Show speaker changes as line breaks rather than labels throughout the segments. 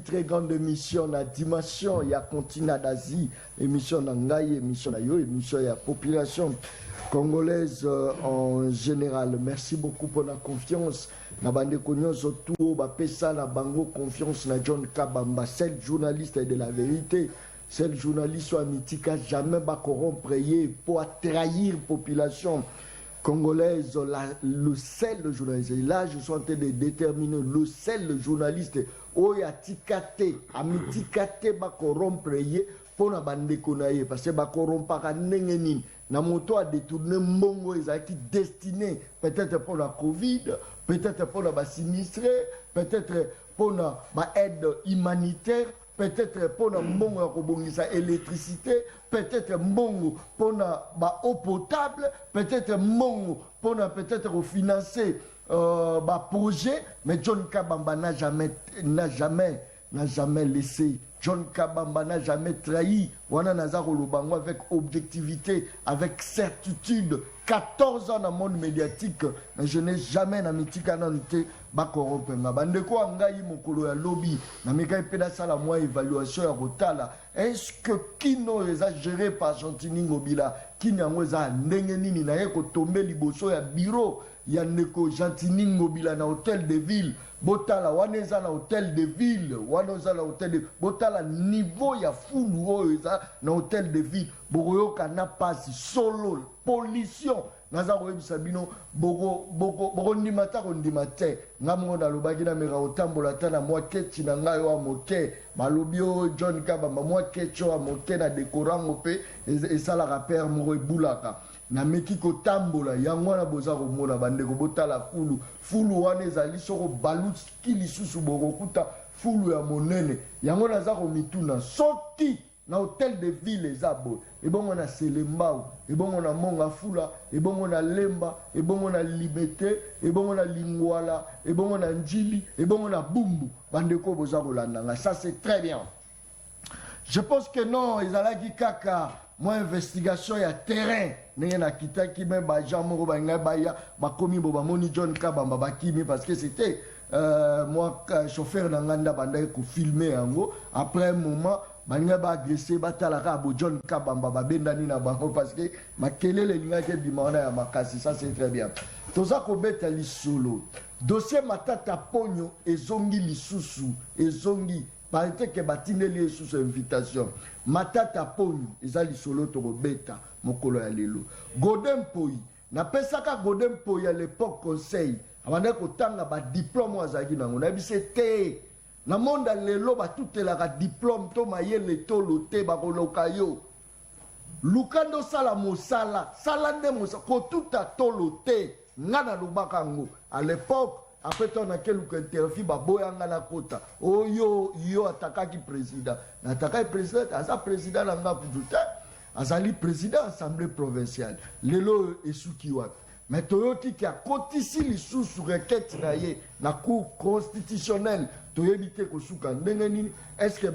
une très grande émission na dimension ya continent d'Asie, émission nangai, émission na yo, émission ya population congolaise en général. Merci beaucoup pour la confiance. Na bande konyoso tout ba pesa na bango confiance na John Kabamba, seul journaliste de la vérité. Seul journaliste soit mythique, jamais va corrompre pour trahir population congolaise, le seul journaliste. Et là, je suis en train de déterminer le seul journaliste. Oya tikate, amitikate ba corrompre pour na bande konaye parce que ba corrompre nengeni. Na moto a détourné mbongo ezaki destiné peut-être pour la Covid, peut-être pour la sinistré, peut-être pour la aide humanitaire. Peut-être pour la électricité, peut-être pour la eau potable, peut-être pour financer projet, mais John Kabamba n'a jamais laissé. John Kabamba n'a jamais trahi. Wana Nazaro Lubango avec objectivité, avec certitude. 14 ans dans le monde médiatique, je n'ai jamais été corrompu. Bandeko angai mokolo ya lobby, na meka peda sala moi évaluation ya rotala. Est-ce que kino eza géré par Chantini Ngobila, kino yango eza ndenge nini na ye ko tomber liboso ya bureau ya ndeko Chantini Ngobila na hôtel de ville. Botala wana eza na hôtel de ville, wana eza na hôtel de botala niveau ya fulu oyo eza na hôtel de ville. Bokoyoka na pasi solo pollution naza koyebisa bino boko ndimata kondimate ngamongo nalobaki na meka kotambola ta na mwa keti na ngai wa moke balobi oyo John Kabamba mwa keti wa moke na dekorango mpe esalaka pere moko ebulaka na meki kotambola yango wana boza komona bandeko botala fulu wana ezali soko baluki lisusu bokokuta fulu ya monene yango naza komituna soki na hôtel de ville ezabo ebongo na Selembao ebongo na Monga Fula ebongo na Lemba ebongo na Libete ebongo na Lingwala ebongo na Njili ebongo na Bumbu bandeko boza kolandanga ça c'est très bien. Je pense que non ezalaki kaka moi investigation ya terrain ndenge na kitaki me ba jamoko ba ngai ba ya bakomi bo bamoni John Kabamba bakimi parce que c'était moi chauffeur na nganda bandaki ko filmer yango après un moment banga ba agressé batalaka bo John Kabamba babendani na bango parce que makelele lingaki bimana ya makasi ça c'est très bien. Toza ko beta lisolo dossier Matata Ponyo ezongi lisusu ezongi parité que batindeli sous invitation Matata Ponyo ezali solo to beta mokolo ya lelo Godem Poi na pesaka Godem Poi à l'époque conseil avant ko tanga ba diplôme azaki nango na bisete na monde lelo ba tutelaka diplôme to mayele to lote ba koloka yo lukando sala mosala sala nde mosala ko tuta to lote ngana lubaka ngo à l'époque après ton akel ko interview ba boyanga na kota oyo yo atakaki président na atakaki président asa président na nga kuduta azali président assemblée provinciale lelo esuki wapi mais toyoti ki a kotisi lisusu requête na ye na cour constitutionnelle toyebite kosuka ndenge nini est-ce que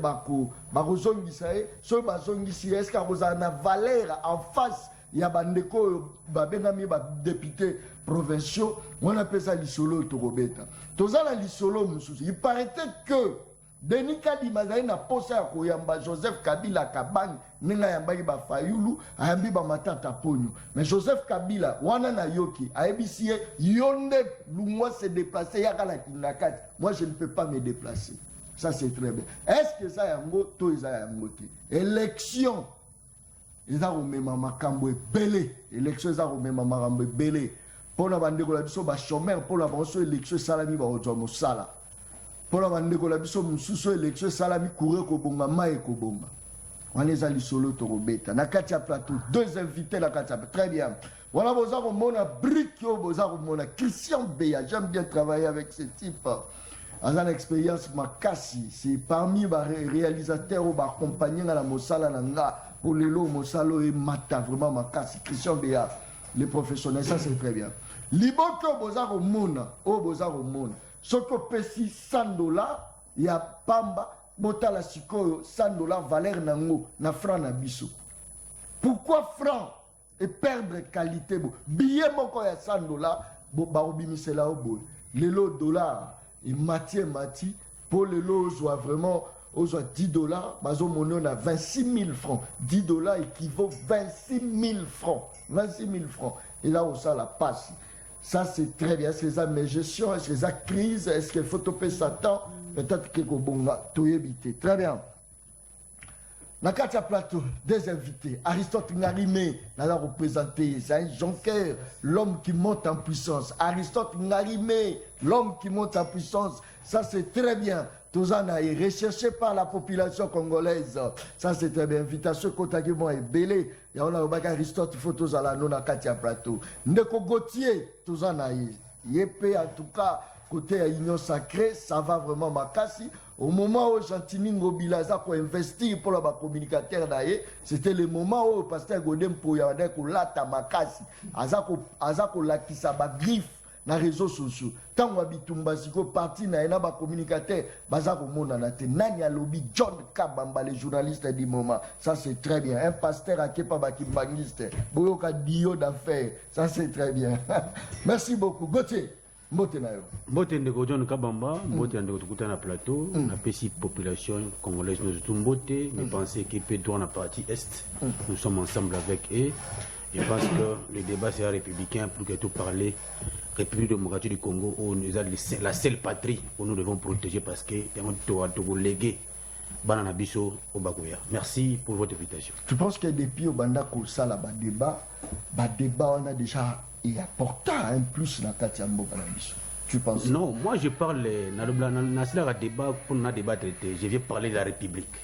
bakozongisa ye so bazongisi est-ce que akozala na valeur en face ya bandeko babengami badéputé provinciaux on appelle ça lisolo tokobeta tozala lisolo mosusu il paraît que Denis Kadima azali na posa ya koyamba Joseph Kabila Kabangi ninga yambaki ba Fayulu ayambi ba Matata Ponyo mais Joseph Kabila wana na yoki ayebisi yonde lungwa se déplacer yakala kinakati moi je ne peux pas me déplacer ça c'est très bien est-ce que ça yango to eza yango te élection eza komema makambo ebele élection eza komema makambo ebele pona bandeko la biso ba chômeur pona banso élection salami ba ozwa mosala pour la bandeko la biso mususu élection salami courir ko bonga mai ko bonga on est allé solo to robeta na katia plateau deux invités la katia très bien voilà boza ko mona brique boza ko mona Christian Beya j'aime bien travailler avec ce type en une expérience makasi c'est parmi les réalisateurs ou accompagner la mosala nanga pour les lots mosalo et mata vraiment makasi Christian Beya les professionnels ça c'est très bien liboko boza ko mona o boza ko mona Soko pesi $100 ya pamba botala sikoyo $100 valeur nango na franc na biso. Pourquoi franc et perdre qualité bo billet moko ya $100 ba obimisela obo lelo dollar et mati pour le lot soit vraiment aux $10, bazo on a 26 000 francs. $10 équivaut 26 000 francs. 26 000 francs. Et là, on ça la passe. Ça, c'est très bien. Est-ce que ça mes gestion? Est-ce que ça crise? Est-ce qu'il faut topper Satan? Peut-être que tout éviter. Très bien. Nakatia Plateau, des invités. Aristote Ngarimé, n'a représenté. C'est un jonqueur, l'homme qui monte en puissance. Aristote Ngarimé, l'homme qui monte en puissance. Ça, c'est très bien. Tozana est recherché par la population congolaise. Ça, c'est très bien. Invitation, Kotagimon est belé. Il y a Aristote, il faut Tozala, non, Nakatia Plateau. Ndeko Gauthier, Tozana est. Yépé, en tout cas, côté à Union Sacrée, ça va vraiment makasi. Au moment où Chantini Ngobilaza pour investir pour le communicateur d'ailleurs, c'était le moment où le pasteur Godem Poyade Kolata Makasi, Azako Lakisa ba griffe dans les réseaux sociaux. Tant que Bitumba Siko parti na ena ba communicateur, Bazako Mona Nate, Nani Alobi, John Kabamba, les journalistes du moment. Ça c'est très bien. Un pasteur à Kepa Bakimbangiste, Boyoka Dio d'affaires. Ça c'est très bien. Merci beaucoup. Gauthier.
Mbote ndeko John Kabamba, mbote ndeko tukuta na plateau, na pesi population congolaise nous tout mbote, mais pensez que peut dans la partie est, nous sommes ensemble avec eux. Je pense que le débat sera républicain pour que tout parler République démocratique du Congo où nous avons la seule patrie où nous devons protéger parce que nous avons légué Banana Bisso au Bakoya. Merci pour votre invitation.
Tu penses que depuis au Banda Koussa là débat on a déjà et important un plus dans Katiambo Banabiso. Tu penses?
Non, moi je parle dans le débat pour nous débattre. Je viens parler de la République.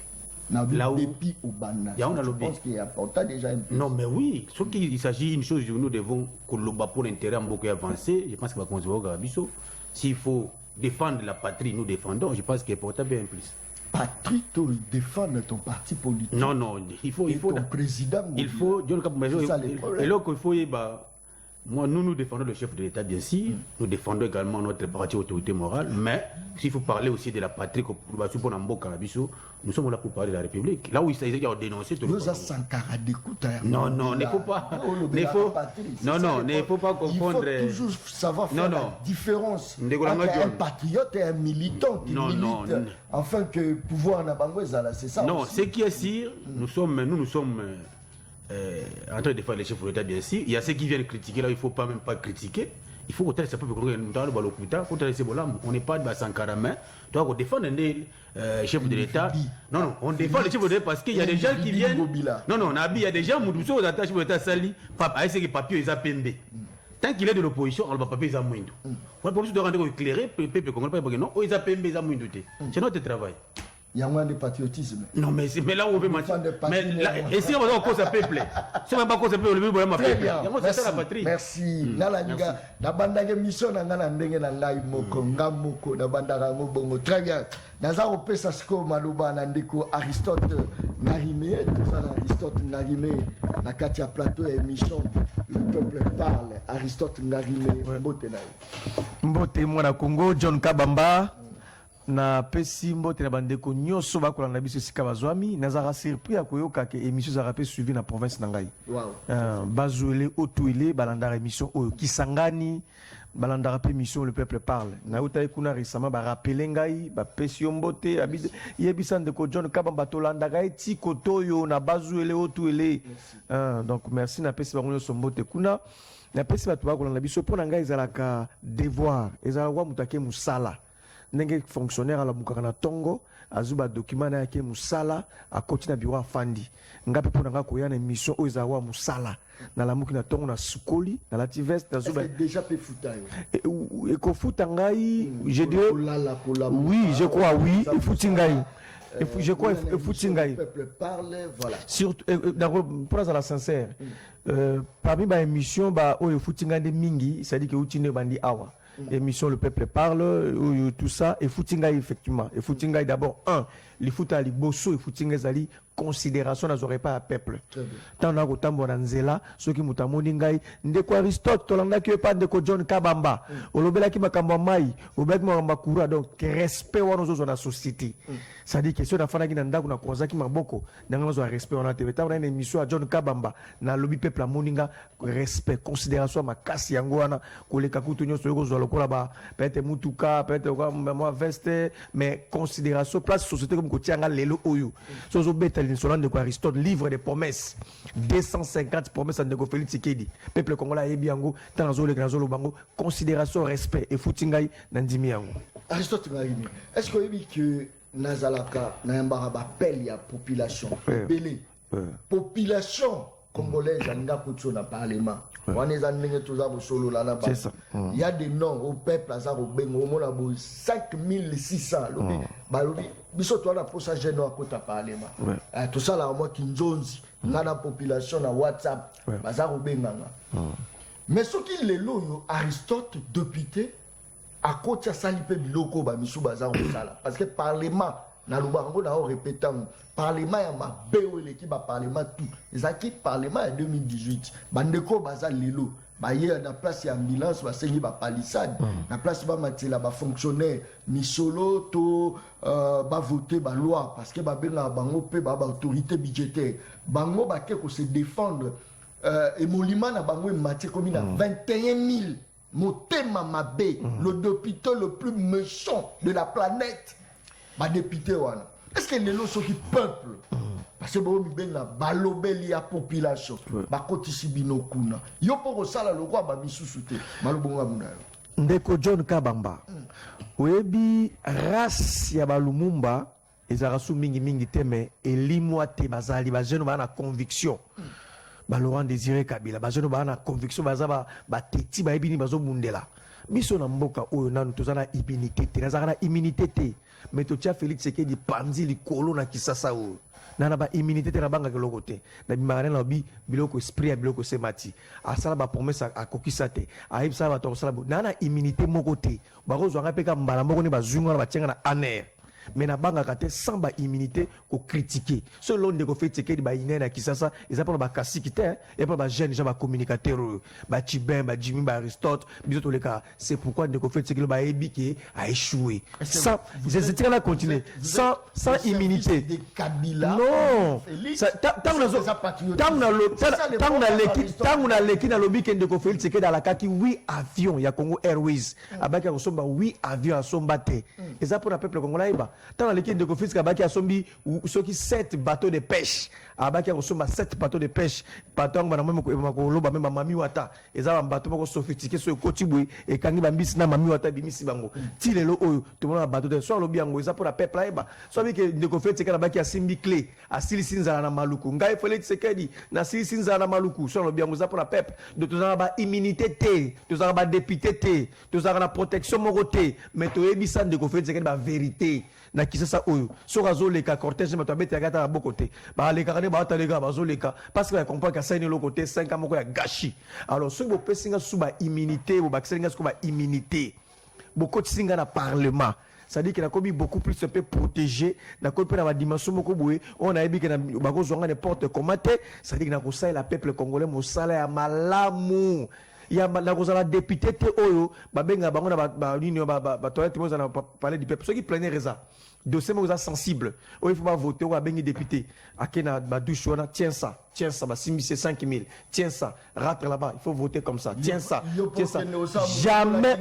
Là où depuis au Banda.
Tu
penses qu'il est important déjà un plus?
Non, mais oui. Sauf qu'il s'agit d'une chose où nous devons que pour l'intérêt beaucoup avancer. Je pense qu'il va conserver au Banabiso. S'il faut défendre la patrie, nous défendons. Je pense qu'il est important un plus.
Patrie, tu défendre ton parti politique.
Non, il faut
ton président.
Il faut. Et là qu'il faut moi, nous défendons le chef de l'État, bien sûr. Nous défendons également notre parti autorité morale. Mais s'il faut parler aussi de la patrie, nous sommes là pour parler de la République. Là où il s'agit de dénoncer tout le monde. Non, ne faut pas. Ne faut pas confondre.
Il faut toujours savoir faire la différence entre un patriote et un militant qui milite afin que le pouvoir n'a pas c'est ça.
Non, ce qui est sûr, nous sommes en train de faire les chefs de l'État, bien sûr. Il y a ceux qui viennent critiquer, là, il ne faut pas même pas critiquer. Il faut que tu on n'est pas de Sankara, mais tu dois défendre les chefs de l'État. Non, on défend les chefs de l'État parce qu'il y a des gens qui viennent. Non, il y a des gens qui sont aux attaches de l'État sali, avec ces papiers, ils ont PMB. Tant qu'il est de l'opposition, on va papier, ils ont moins. On doit rendre éclairé, peuple congolais, non, ils ont PMB, ils ont moins. C'est notre travail.
Il y a moins de patriotisme.
Non, mais là où on veut mentir. Et si on va cause à peuple, si on va pas cause à peuple, on va
très bien. Merci. La bande de mission na ndenge na ngai moko ngamoko na banda ngo bongo. Très bien. Naza opesa siko maluba na ndeko Aristote Ngarimé, Aristote Ngarimé na Katia Plateau émission Le peuple parle. Aristote Ngarimé mbote na.
Mbote mwana Congo John Kabamba. Na pesi mbote na bandeko nyoso bakola na biso sika bazwami nazara surpris akoyoka ke émission za rappel suivi na province na ngai. Bazuele otuele balandara émission oyo Kisangani balandara pe émission Le peuple parle. Na utaye kuna récemment ba rappeler ngai ba pesi mbote yebisa ndeko John Kabamba tolanda ngai ti kotoyo na bazuele otuele. Donc merci na pesi bango nyoso mbote kuna na pesi batu bakola na biso pona ngai ezalaka devoir ezala wa mutake musala. Nenge fonctionnaire à la Mukana Tongo, Azuba document na yake musala, a continue biwa fandi. Ngapi pona nga koya na mission oizawa musala. Na la Mukina Tongo na sukoli, na la tiveste na Azuba.
Déjà pe futa yo.
Et ko futa ngai, je dirais oui, je crois oui, et futingai. Je crois et futingai.
Le peuple parle, voilà.
Surtout pour la sincère. Parmi ma émission ba o futinga de mingi, c'est-à-dire que utine bandi awa. Émission Le peuple parle, tout ça, et Foutingaï effectivement. Et Foutingaï d'abord, les Foutali Bosso et Foutingaï Zali considération n'aurait pas à peuple tant na ko tambo na nzela soki mutamoni ngai ndeko Aristote tolanda ki pas ndeko John Kabamba olobela ki makambo mai obeki makambo kura donc respect wana zo na société ça dit que si on fana ki na ndako na koza ki maboko ndanga zo respect wana te ta na émission à John Kabamba na lobby peuple amoninga respect considération makasi yango wana koleka kutu nyoso yoko zo lokola ba peut-être mutuka peut-être moi veste mais considération place société comme ko tianga lelo oyo so zo beta l'insolent de Aristote, livre des promesses, 250 promesses à Ndeko Félix Tshisekedi. Peuple congolais est bien, considération, respect et foutingaï nandimi yango.
Aristote, est-ce que vous avez que Nazalaka n'a pas appel à la population belé population congolaise n'a pas de parlement. Il y a des noms au peuple, il y a 5600. Biso to na posa geno akota parlement. Tout ça là moi kinzonzi na la population na WhatsApp baza ko benganga. Mais ce qui le loyo Aristote député à côté sali pe biloko ba misu baza ko sala parce que parlement na lubango na répétant parlement ya mabewe l'équipe ba parlement tout. Ezaki parlement en 2018 bandeko baza lelo baye na place ya ambulance basengi ba palissade na place ba matela ba fonctionnaire misolo to ba voter ba loi parce que ba benga bango pe ba autorité budgétaire bango ba ke ko se défendre et molima na bango matière comme na 21000 motema mabe le député le plus méchant de la planète ba député wana est-ce que les lots qui peuple parce que bon benga balobeli ya population ba kotisi binokuna yo poko sala lokwa ba misusuté malobonga muna
ndeko John Kabamba oyebi race ya balumumba ezara su mingi teme elimwa te bazali ba jeune ba na conviction ba Laurent Désiré Kabila ba jeune ba na conviction bazaba ba teti ba ebini bazo mundela biso na mboka oyo nanu tozana immunité te nazana immunité te mais to tia Félix Tshisekedi panzi likolo na kisasa oyo nana ba immunité te na banga keloko te na bimagana na bi biloko esprit ya biloko semati asala ba promesse akokisa te ayebisa ba to sala nana immunité moko te bakozwa ngapeka mbala moko ne bazunga na batianga na aner mais na banga kate sans ba immunité ko critiquer selon ndeko fait Tshisekedi ba inena kisasa ils pour ba kasikite et pour ba jeune gens ba communicateur ba Tchibin ba Jimmy ba Aristote biso leka c'est pourquoi ndeko fait Tshisekedi ba ebiki a échoué ça je tiens à continuer sans immunité
de Kabila
non tant na leki na lobby que ndeko fait Tshisekedi la kaki 8 avions ya Congo Airways abaki ko somba 8 avions asomba te et ça pour le peuple congolais tant l'équipe de Kofis Kabaki a sombi ceux qui 7 bateaux de pêche abaki a somba 7 bateaux de pêche bateau ngana même ko loba même mami wata eza bateau moko sophistiqué so kotibwe et kangi bambisi na mami wata bimisi bango ti lelo oyo to mona bateau de so lobi yango eza pour la peuple eba so bi que de Kofis Tshisekedi abaki a simbi clé a silisinza na maluku ngai Félix Tshisekedi na silisinza na maluku so lobi yango eza pour la peuple de tozana ba immunité te tozana ba député te tozana na protection moko te mais to ebisa de Kofis Tshisekedi ba vérité na kisasa oyo so razoleka cortège mato abeti agata na bokote ba leka ne ba talega bazoleka parce que ya comprend ka saini le côté 5 ans moko ya gâchis alors so bo pesinga suba immunité bo baksenga suba immunité boko tsinga na parlement ça dit que la kobi beaucoup plus se peut protéger na kopi na dimension moko boye on a ebi que na bako zonga n'importe comment ça dit que na ko sa la peuple congolais mo sala ya malamu ya na kozala député te oyo babenga bango na ba nini ba toilette mo na parler du peuple ceux qui prenaient raison dossier mo sensible o il faut pas voter ou bengi député akena ba douche wana tiens ça ba simbi 5000 tiens ça rentre là-bas il faut voter comme ça tiens ça jamais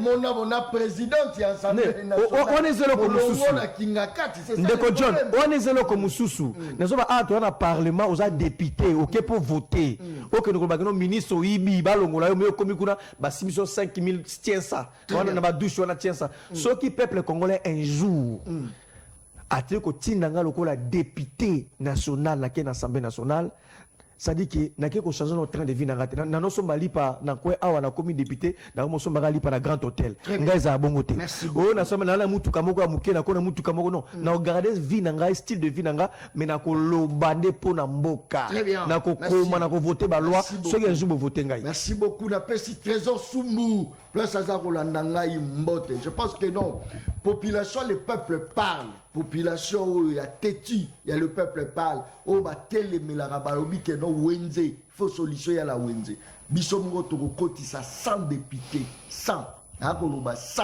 mon président ya assemblée
on est zéro comme susu ndeko John on est zéro comme susu nazoba to na parlement aux députés OK pour voter OK nous bagano ministre oyibi balongola yo me komi kuna ba simbi 5000 tiens ça on na ba douche wana tiens ça ce qui peuple congolais un jour a-t-il que Tindanga lokola député national na ken assemblée nationale ça dit que na ke ko changer notre train de vie na no somba lipa na ko awa na komi député na mo somba lipa na grand hôtel ngai za bongo te o na somba na mutuka moko amuke na ko na mutuka moko non na garder vie na ngai style de vie na nga mais na ko lobande po na mboka na ko koma na ko voter ba loi ceux qui un jour voter ngai
merci beaucoup na pesi trésor Sumbu place aza kolanda ngai mbote. Je pense que non. Population, le peuple parle. Population, il y a têtu, il y a le peuple parle. Oh, bah, tel mais balobi que non, Wenze. Il faut solution, il y a la Wenze. Bisomgo toko koti sa 100 députés. 100. Nakoloba 100.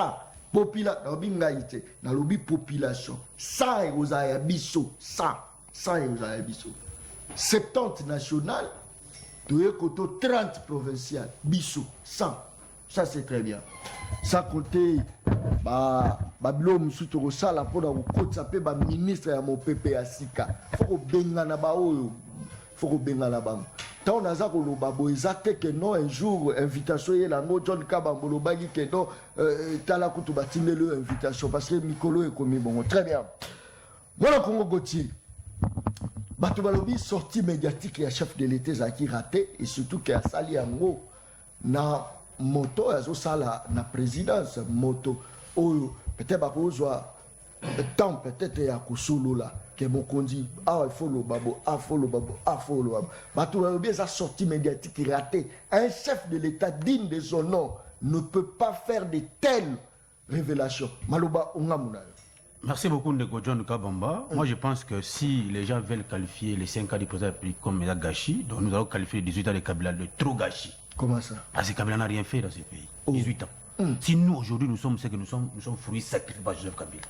Population. 100 et aux ayabiso. 100. 100 et aux ayabiso. 70 nationales. 30 provinciales. Biso. 100. Ça, c'est très bien. Ça, côté, Babilo Moussouto Sala, pour la côte, ça peut être ministre à mon PPA Sika. Faut que Bengana Bao, faut que Bengana Bao. Tant on a ça, on a exact que non, un jour, invitation, il y a John Kabambolo Bagi, que non, Tala Koutou Batine le invitation, parce que Mikolo est commis bon. Très bien. Voilà, Congo Gauthier. Batubalobi, sortie médiatique, il y a chef de l'État qui raté, et surtout qu'il y a Sali Ango, na moto azo sala na présidence moto oyo peut-être ba kozwa temps peut-être ya kusulula ke mokonzi il faut le babo batu bien ça sortie médiatique raté. Un chef de l'État digne de son nom ne peut pas faire de telles révélations. Maloba ongamuna.
Merci beaucoup Ndeko John Kabamba. Moi je pense que si les gens veulent qualifier les 5 ans du président de la République comme gâchis, donc nous allons qualifier les 18 ans de Kabila de trop gâchis.
Comment ça?
Parce que Kabila n'a rien fait dans ce pays. 18 ans. Si nous aujourd'hui nous sommes ce que nous sommes fruits sacrifiés par Joseph Kabila.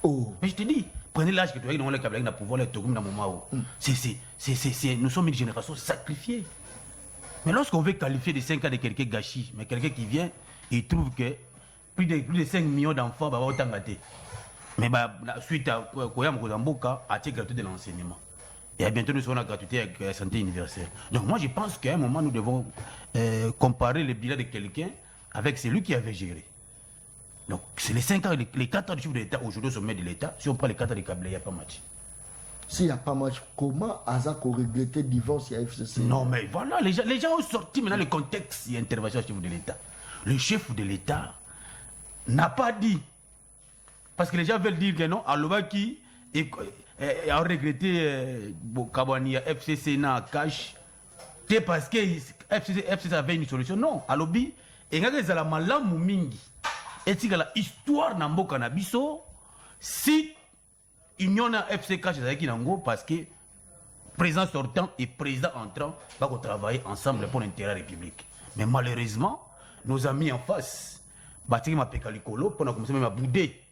Mais je te dis, prenez l'âge que tu as dans le Kabila, il a pouvoir le Togoum dans le moment où. Nous sommes une génération sacrifiée. Mais lorsqu'on veut qualifier les 5 ans de quelqu'un gâchis, mais quelqu'un qui vient, il trouve que plus de 5 millions d'enfants vont autant gâter. Mais suite à Koyam Kozamboka, a été gratuit de l'enseignement. Et bientôt nous serons la gratuité avec la santé universelle. Donc moi je pense qu'à un moment nous devons comparer le bilan de quelqu'un avec celui qui avait géré. Donc c'est les 5 ans, les 4 ans du chef de l'État aujourd'hui au sommet de l'État. Si on prend les 4 ans de Kabila, il n'y a pas match.
S'il n'y a pas match, comment Azak a regretté le divorce à FCC?
Non mais voilà, les gens ont sorti maintenant le contexte et intervention du chef de l'État. Le chef de l'État n'a pas dit. Parce que les gens veulent dire que non, Alobaki a regretté Kabania FCC na cash. C'est parce que FCC avait une solution. Non, Alobi, et quand ils ont la malamu mingi, et si la histoire n'a pas canabiso, si union na FC cash avec Inango, parce que président sortant et président entrant vont travailler ensemble pour l'intérêt de la République. Mais malheureusement, nos amis en face, Batiki Mapekalikolo, pendant commencer même à bouder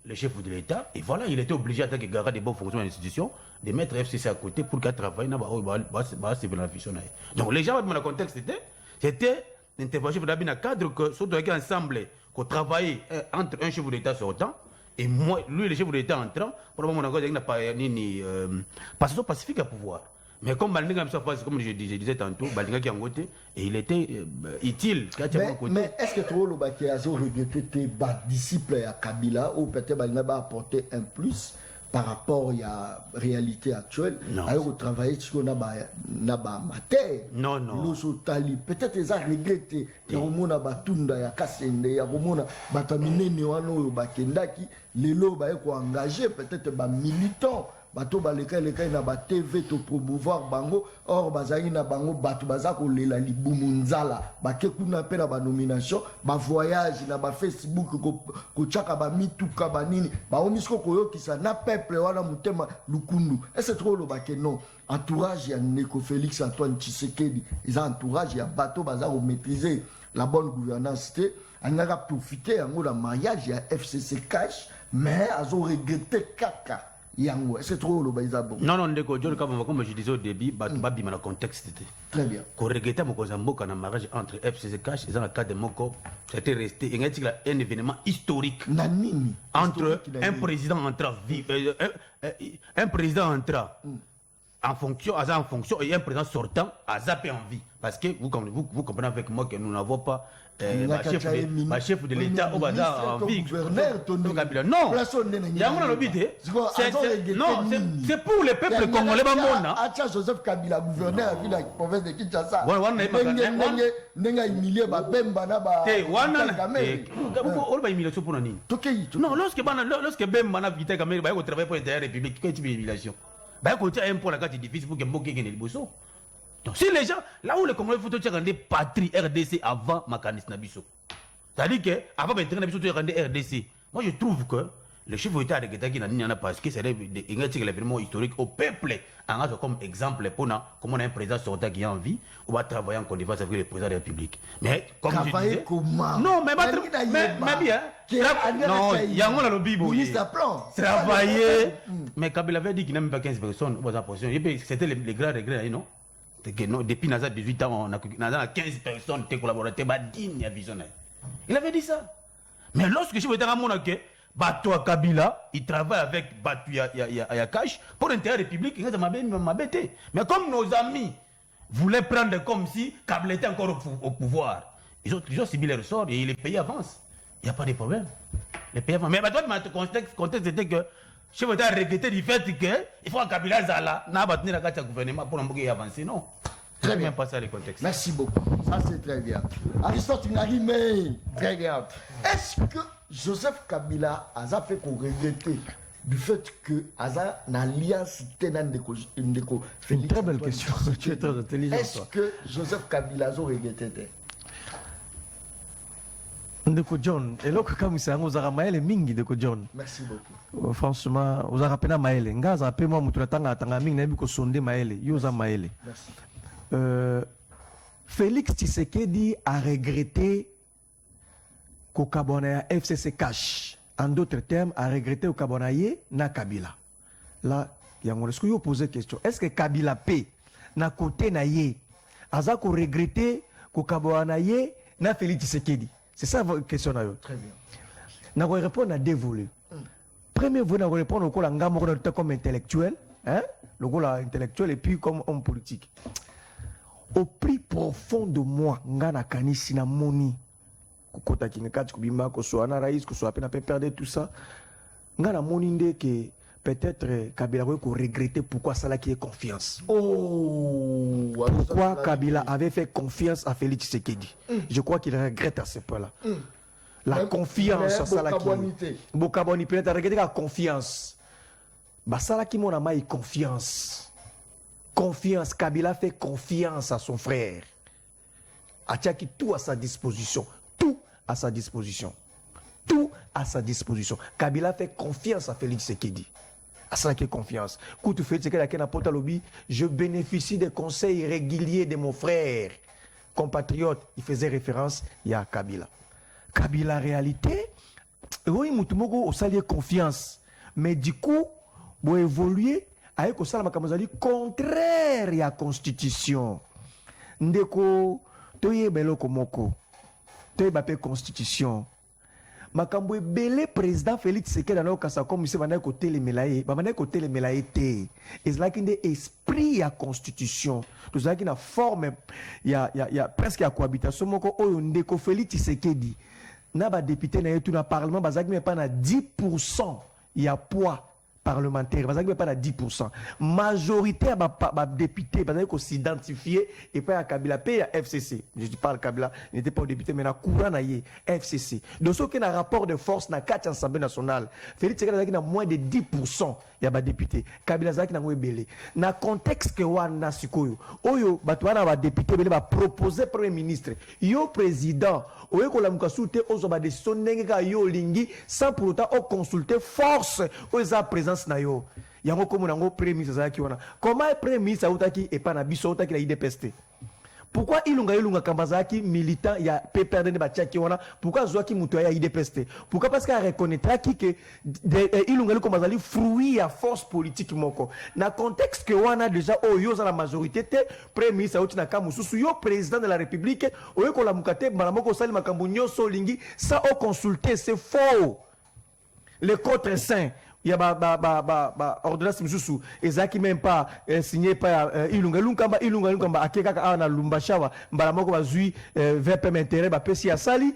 le chef de l'État, et voilà, il était obligé, en tant que garant des bonnes fonctions de l'institution, de mettre FCC à côté pour qu'elle travaille dans la fiction. Donc les gens, dans le contexte, c'était l'intervention de la cadre que surtout avec ensemble, qu'on travaillait entre un chef de l'État sortant, et moi, lui, le chef de l'État entrant, pour le moment, il n'a pas passation pacifique à pouvoir. Mais comme je disais tantôt, et il était utile.
Mais est-ce que tu as regretté tes disciples à Kabila ou peut-être qu'il n'a apporté un plus par rapport à la réalité actuelle? Alors, travailler sur la matière.
Non.
Peut-être qu'ils ont regretté. Il y a des batunda, il y a Kassende, il y a des batamine, les lots engagés, peut-être des militants. Bato baleka na ba TV to promouvoir bango or bazali na bango bato bazako lela libumunzala bake kuna pe na ba nomination ba voyage na ba Facebook ko chaka ba mituka ba nini ba omisko koyokisa na peuple wana mutema lukundu. Est-ce trop lo bake non entourage ya Neko Félix Antoine Tshisekedi ils entourage ya bato bazako maîtriser la bonne gouvernance té anaka profiter yango la mariage ya FCC cash mais azo regretter kaka. C'est trop le baïsabo.
Non, comme je disais au début, babi dans le contexte.
Très bien.
Quand on regrette mon mariage entre FCC Cash et dans le cas de Moko, c'était resté un événement historique. Entre un président entrant en fonction et un président sortant à zapper en vie. Parce que vous comprenez avec moi que nous n'avons pas chef de l'État au bazar en vie. Non, c'est pour le peuple congolais.
Joseph Kabila, gouverneur de la province de Kinshasa.
Non, lorsque Bemba vite Kamera va travailler pour l'intérêt république, quelle humiliation. Un point la carte est difficile pour que Mboké gagne le bosso. Donc si les gens, là où les Congolais faut dire des patries RDC avant Makanis Nabiso. C'est-à-dire que avant de rendre RDC, moi je trouve que le chef de l'État de Guetta qui n'a parce que c'est l'événement historique au peuple, comme exemple pour comment on a un président sortant qui a envie, on va travailler en Côte d'Ivoire avec le président de la République. Mais comme je disais,
comment?
non, mais bien. Non, il y a un lobby. Travailler. Mais Kabila avait dit qu'il n'a même pas 15 personnes. C'était les grands regrets, non? Depuis Naza 18 ans, on a 15 personnes qui collaboraient, il avait dit ça. Mais lorsque je suis venu à mon accueil, Bato à Kabila, il travaille avec Bato Yakash pour l'intérêt public, il m'a bêté. Mais comme nos amis voulaient prendre comme si Kabila était encore au pouvoir, ils ont subi les ressorts et les pays avancent. Il n'y a pas de problème. Les pays avancent. Mais le contexte était que je veux regretter du fait qu'il faut que Kabila Zala n'a pas tenu la carte du gouvernement pour avancer. Non.
Très bien.
Pas ça, les contextes.
Merci beaucoup. Ça, c'est très bien. Aristote mais très bien. Est-ce que Joseph Kabila a fait qu'on regrette du fait que Aza n'a alliance Ndeko
Félix? Une très belle question. Tu es très intelligent.
Est-ce que Joseph Kabila a regretté?
Ndeko John, et là, comme il s'est engagé Maël Mingi Ndeko John.
Merci beaucoup.
Franchement, vous avez rappelé Maël. Ngaza appelé moi, Moutoulatanga, Tanga Ming, Nabi ko sonde Maël. Yosa Maël.
Merci.
Félix Tshisekedi a regretté qu'au Kabonaya FCC cash. En d'autres termes, a regretté au Kabonaye na Kabila. Là, il y a un risque de poser question. Est-ce que Kabila P na côté na ye, aza ko regretter qu'au Kabonaye na Félix Tshisekedi? C'est ça votre question.
Très bien.
N'a pas répondre à deux volets. Premier volet, n'a pas répondre au col comme intellectuel, hein? Le col intellectuel et puis comme homme politique. Au plus profond de moi, ngana kanisi na moni kokota kinekati kubima ko so ana raïs ko so apena pe perdre tout ça. Ngana moni nde que peut-être Kabila ko regretter pourquoi ça là qui est confiance.
Oh,
pourquoi Kabila avait fait confiance à Félix Tshisekedi. Je crois qu'il regrette à ce point-là. La confiance ça là qui Bokaboni peut-être regretter la confiance. Bah ça là qui mon ama confiance. Confiance, Kabila fait confiance à son frère. Atiaki tout à sa disposition. Tout à sa disposition. Tout à sa disposition. Kabila fait confiance à Félix Tshisekedi. À ça qui est confiance. Quand tu fais ce je bénéficie des conseils réguliers de mon frère. Compatriote, il faisait référence à Kabila. Kabila, réalité, oui, Moutoumoko, au salier confiance. Mais du coup, pour évoluer, avec osala makamazali contraire ya constitution ndeko toye beloko moko toye bape constitution makambo ebele président Félix Tshisekedi na okasa comme se bana ko telemelaye bana ko telemelaye te ezalaki nde esprit ya constitution tozalaki na forme ya presque ya cohabitation moko oyo ndeko Félix Tshisekedi na ba député na yetu na parlement bazaki même pas na 10% ya poids parlementaire, parce qu'il n'y a pas 10%. Majorité à députés, parce qu'il s'identifier et pas à Kabila, pas à FCC. Je dis pas Kabila, il n'était pas député, mais à courant à FCC. Donc, ce qui est un rapport de force dans 4 assemblées nationales, Félix Tshisekedi a moins de 10%. Il y a des députés. Kabila Zaki n'a pas belé. Dans le contexte que wana sikoyo, oyo batwana ba député belé ba proposer premier ministre. Yo président, oyo ko la mukasute ozo ba décision ndenge yo lingi sans pour autant au consulter force oza présence na yo. Yango comme nango premier ministre Zaki wana. Comment premier ministre autaki et pas na biso autaki la IDPST. Pourquoi Ilunga Kambazaki militant il y a PPRD de Batiaki wana pourquoi Zoaki Mutoya IDPST pourquoi parce qu'il reconnaîtra que Ilunga Kambazali fruit à force politique moko na contexte que wana déjà oyo za la majorité te premier ministre auti na kamususu yo président de la République oyo ko la mukate malamoko sali makambo nyoso lingi ça au consulter c'est faux le contre saint il y a ordonnance mususu ezaki même pas signé par Ilunga Lunkamba akeka na Lumbashawa mbala moko bazui VPM intérêt ba pesi asali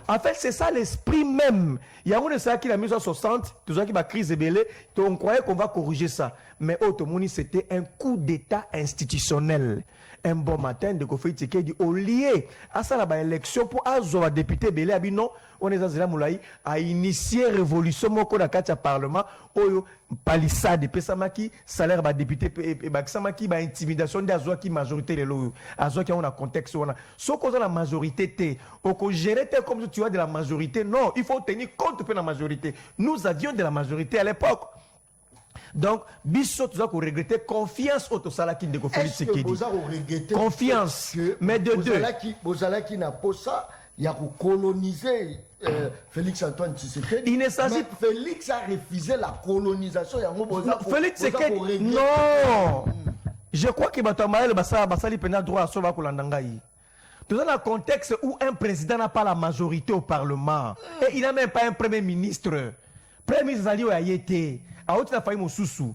en fait c'est ça l'esprit même il y a une ça qui la mise en 60 tout ça qui va crise belé on croyait qu'on va corriger ça mais automoni c'était un coup d'état institutionnel un bon matin de Félix Tshisekedi au lieu à ça la élection pour azoa député belé abino on est dans la moulay a initié révolution moko na kati ya parlement Parlement, oyo palissade pesamaki salaire ba député et ba samaki ba intimidation de azwa qui majorité les loyo azwa qui on a contexte on a so cause la majorité té au ko gérer comme si tu as de la majorité non il faut tenir compte de la majorité nous avions de la majorité à l'époque. Donc, biso tu dois regretter confiance au Tosala qui ne confie ce qui dit. Confiance, mais de deux.
Bozala qui n'a pas ça, il y a coloniser Félix Antoine Tshisekedi.
Il ne s'agit
Félix a refusé la colonisation.
Félix Tshisekedi, non. Je crois que Batamaël Bassali Pena droit à sauver Kolandangaï. Dans un contexte où un président n'a pas la majorité au Parlement et il n'a même pas un premier ministre. Premier ministre Zali Oyayete. A failli mon sous.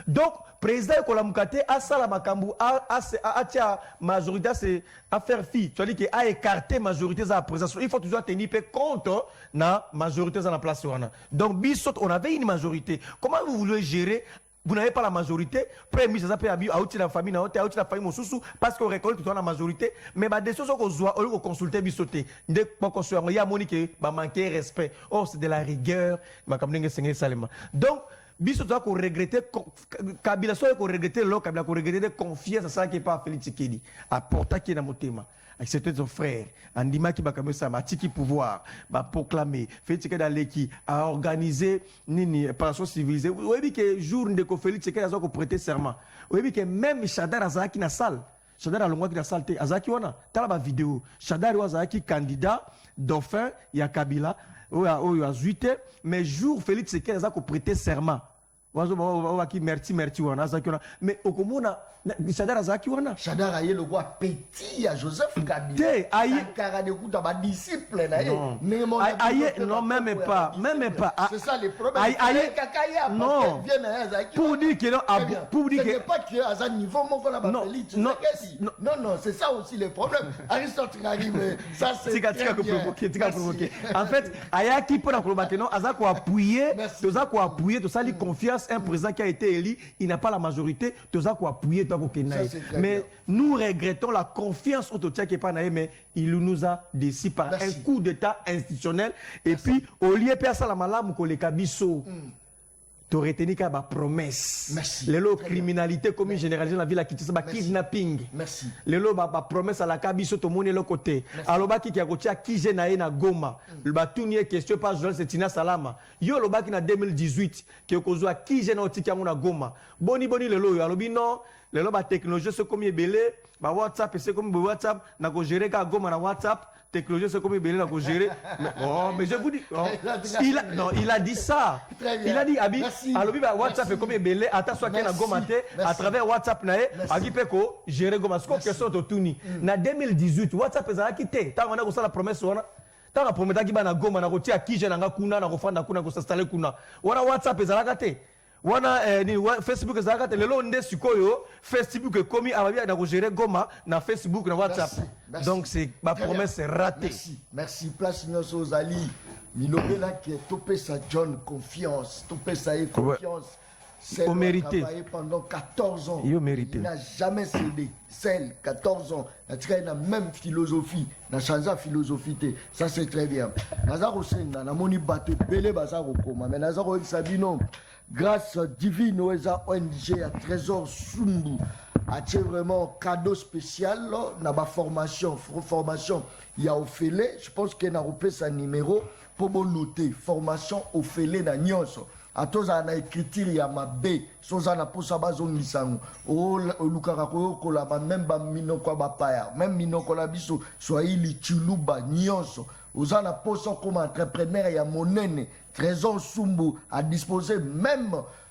Donc, président Kolamukate a ça la makambu a majorité à faire fi. Tu as dit qu'il a écarté majorité de la présence. Il faut toujours tenir compte de la majorité de la place. Donc, bisot, on avait une majorité. Comment vous voulez gérer? Vous n'avez pas la majorité. Premier ministre a outil la famille, a outil la famille mon sous parce qu'on récolte la majorité. Mais des choses qu'on doit au consulter bisoté. Dès qu'on soit il y a Monique va manquer respect. Oh, c'est de la rigueur. Donc biso doit qu'on regretter Kabila soit qu'on regretter l'autre Kabila qu'on regretter confiance à ça qui est pas Félix Tshisekedi à porter qui est dans mon thème accepter son frère andima qui va comme ça matiki pouvoir va proclamer Félix Tshisekedi aleki à organiser nini opération civilisée vous voyez que jour de Félix Tshisekedi a ko prêter serment vous voyez que même Chadar Azaki na salle Chadar alongwa qui na salle Azaki wana tala ba vidéo Chadar Azaki candidat dauphin ya Kabila oyo azuite mais jour Félix Tshisekedi a ko prêter serment merci wana mais okomona Chadar Azaki wana
Chadar aye le roi petit à Joseph Kabila aye karade kuta ba disciple na
aye non même pas
c'est ça le problème
aye
kakaya
non pour dire que non pour dire que
pas que à un niveau mon qu'on a pas Félix non c'est ça aussi le problème Aristote arrive ça c'est
tika provoquer en fait aya qui pour la combattre non azako appuyer tout ça lui confiance un président qui a été élu, il n'a pas la majorité, tout ça quoi appuyer toi pour mais nous regrettons la confiance au Tchèque et pas mais il nous a décidé par un coup d'état institutionnel et puis au lieu de faire ça la malam ko les kabiso t'aurais tenu qu'à ma promesse.
Merci.
Les lots criminalité commis généralisée dans la ville à Kinshasa, bah kidnapping.
Merci.
Les lots bah promesse à la Kabiso tout le monde est l'autre côté. Alors bah qui a coché à qui j'ai naé na Goma. Le bah tout n'y question pas Joël c'est Tina Salama. Yo le bah qui na 2018 qui a causé à qui j'ai na otiki à mon Goma. Boni le lot. Alors bi non les lots bah technologie c'est comme belé bah WhatsApp c'est comme WhatsApp na ko gérer ka Goma na WhatsApp. Technologie, c'est comme il na ko gérer. Mais je vous dis, il a dit ça. Il a dit, Abi, alors WhatsApp est comme il belé, attends, soit qu'il a gomaté, à travers WhatsApp, Abi Peko, gérer Goma. Ce que sont au Tuni. Na 2018, WhatsApp est à quitté. Tant on a reçu la promesse, tant la promesse qui va na Goma, na rotia, qui j'ai na kuna, na refanda kuna, na s'installer kuna. Wana WhatsApp est à la gâté. Wana Facebook ezalaka lelo nde sikoyo Facebook komi ababia na gérer Goma na Facebook na WhatsApp. Merci. Donc c'est ma promesse est ratée.
Merci place nyoso zali milobela qui est topé sa John confiance topé sa confiance
au mérité
pendant 14 ans.
Il
n'a jamais cédé. Celle 14 ans, il a la même philosophie, n'a changé la philosophie. Ça c'est très bien. Nazaro Senna, na moni bateau belé bazaro koma, mais Nazaro Sabino grâce divine OESA ONG à Trésor Sumbu a vraiment cadeau spécial dans ma formation il y a Ophélie, je pense qu'il y a un numéro pour noter formation Ophélie na nyonso atoza na écriture ya mabe soza na posa bazongisango o lukaka ko la même ba minoko ba paya même minoko la biso swahili chuluba nyonso oza na posa comme entrepreneur ya monene Trésor Sumbu a disposé même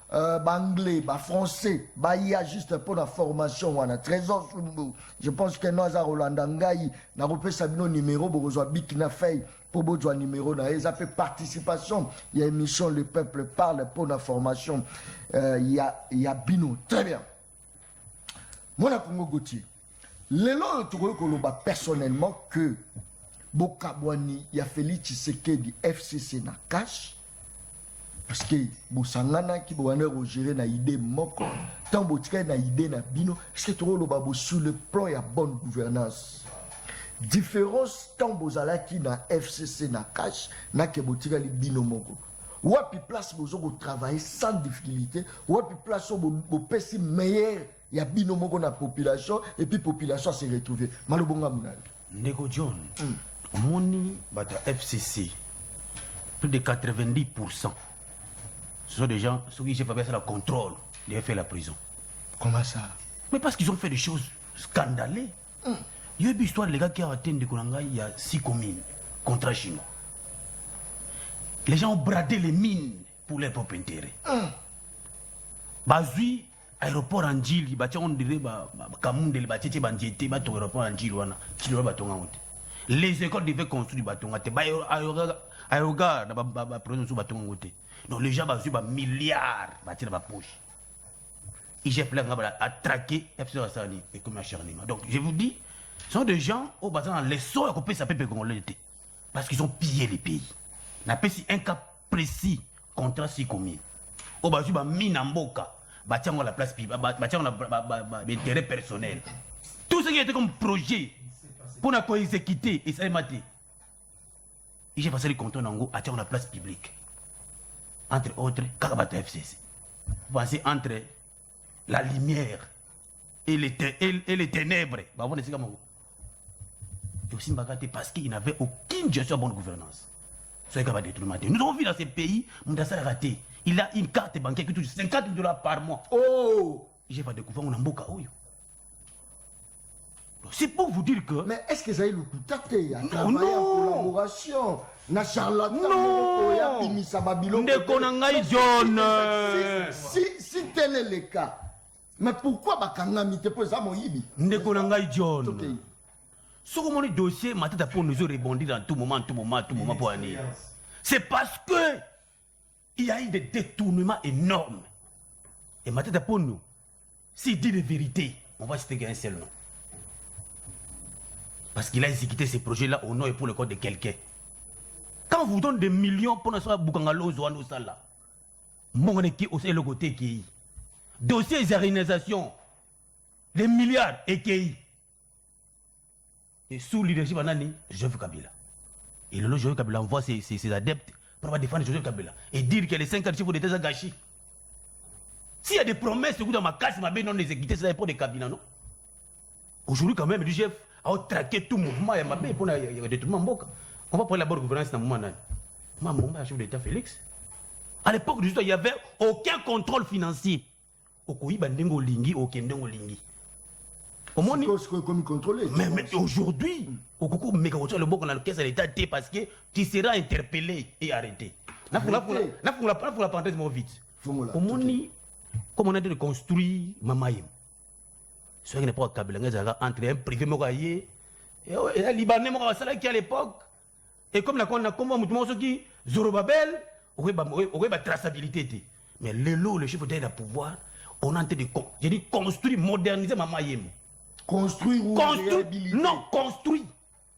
anglais, français, il y a juste pour la formation, Trésor Sumbu. Je pense que nous avons Rolandangaï, nous avons Sabino numéro, nous avons Bikina Fay, pour besoin numéro, nous avons fait participation. Il y a émission Le Peuple parle pour la formation. Il y a Bino. Très bien. Moi, Congo Gauthier. Les lois, je trouve personnellement que Bokabwani, il y a Félix Tshisekedi FCC na cash. Parce que Bosangana qui doit gérer na idée moko tant botika na idée na bino est-ce que tu le sur le plan ya bonne gouvernance différence tant bozala qui na FCC na cash na ke botika li bino moko wapi place bozo ko travailler sans difficulté, wapi place bo pesi meilleur ya bino moko na population et puis population se retrouver malobonga munali
Ndeko John moni bata FCC plus de 90% ce sont des gens ceux qui j'ai pas fait le contrôle de faire la prison.
Comment ça?
Mais parce qu'ils ont fait des choses scandaleuses. Il y a eu une histoire les gars qui ont atteint de Konanga, il y a 6 communes contre chinois. Les gens ont bradé les mines pour leur propre intérêt. Bazui, aéroport en Djili, on dirait Kamunde, le bâtiment bandité, aéroport en Djili, les écoles devaient construire des bâtons. Aérogar, la prison sous bâton. Donc les gens bazui, milliards, bâtir dans la poche. IGF a traqué FCSANI et comme acharnement. Donc je vous dis, ce sont des gens au bazar les sauts à couper sa pépé congolais parce qu'ils ont pillé les pays. N'a pas si un cas précis contre 6 communes. Au bazar ba minamboka, bâtir la place bâtir l'intérêt personnel. Tout ce qui était comme projet pour la exécuter et ça maté. IGF passé les comptes en à la place publique. Entre autres, Kakabata FCC. Vous pensez entre la lumière et les ténèbres. Et aussi parce qu'il n'avait aucune gestion de bonne gouvernance. Nous avons vu dans ces pays, Moudassar a raté. Il a une carte bancaire qui touche 50 $ par mois.
Oh!
J'ai pas découvert mon amboka. C'est pour vous dire que.
Mais est-ce que ça a eu le coup tâté à travailler
non.
en collaboration? Na charlatan
Non!
Si tel est le cas, mais pourquoi Bakangamite pour ça, Moïbi?
John. Ce que mon dossier m'a dit pour nous rebondir dans tout moment pour aller. C'est parce que il y a eu des détournements énormes. Et m'a dit pour nous, s'il dit la vérité, on va citer un seul nom. Parce qu'il a exécuté ces projets-là au nom et pour le compte de quelqu'un. Quand on vous donne des millions pour nous faire Boukangalo, Zoano Sala, mon équipe aussi le côté qui dossier de réalisation, des milliards et qui et sous leadership Anani, Joseph Kabila. Et le Joseph Kabila envoie ses adeptes pour défendre Joseph Kabila et dire que les 5 chefs d'État sont gâchés. S'il y a des promesses dans ma casse, ma non exécutées, c'est pour des Kabila, non? Aujourd'hui, quand même, le chef a traqué tout mouvement et ma belle pour le détournement Mboka. On va parler de la bonne gouvernance dans le moment. Moi, chef d'État Félix. À l'époque, il n'y avait aucun contrôle financier. Mais aujourd'hui, le mot qu'on a le caisse à l'État parce que tu seras interpellé et arrêté. Là, pour la parenthèse, moi, vite. Comme on a dit de construire Mamaïm. Ce qui n'est pas câble, entre un privé et un Libanais qui à l'époque. Et comme la qui Zorobabel, on a traçabilité. Mais le chef d'État pouvoir, on a de construire, moderniser Mamaïm.
Construire ou réhabiliter?
Non, construire.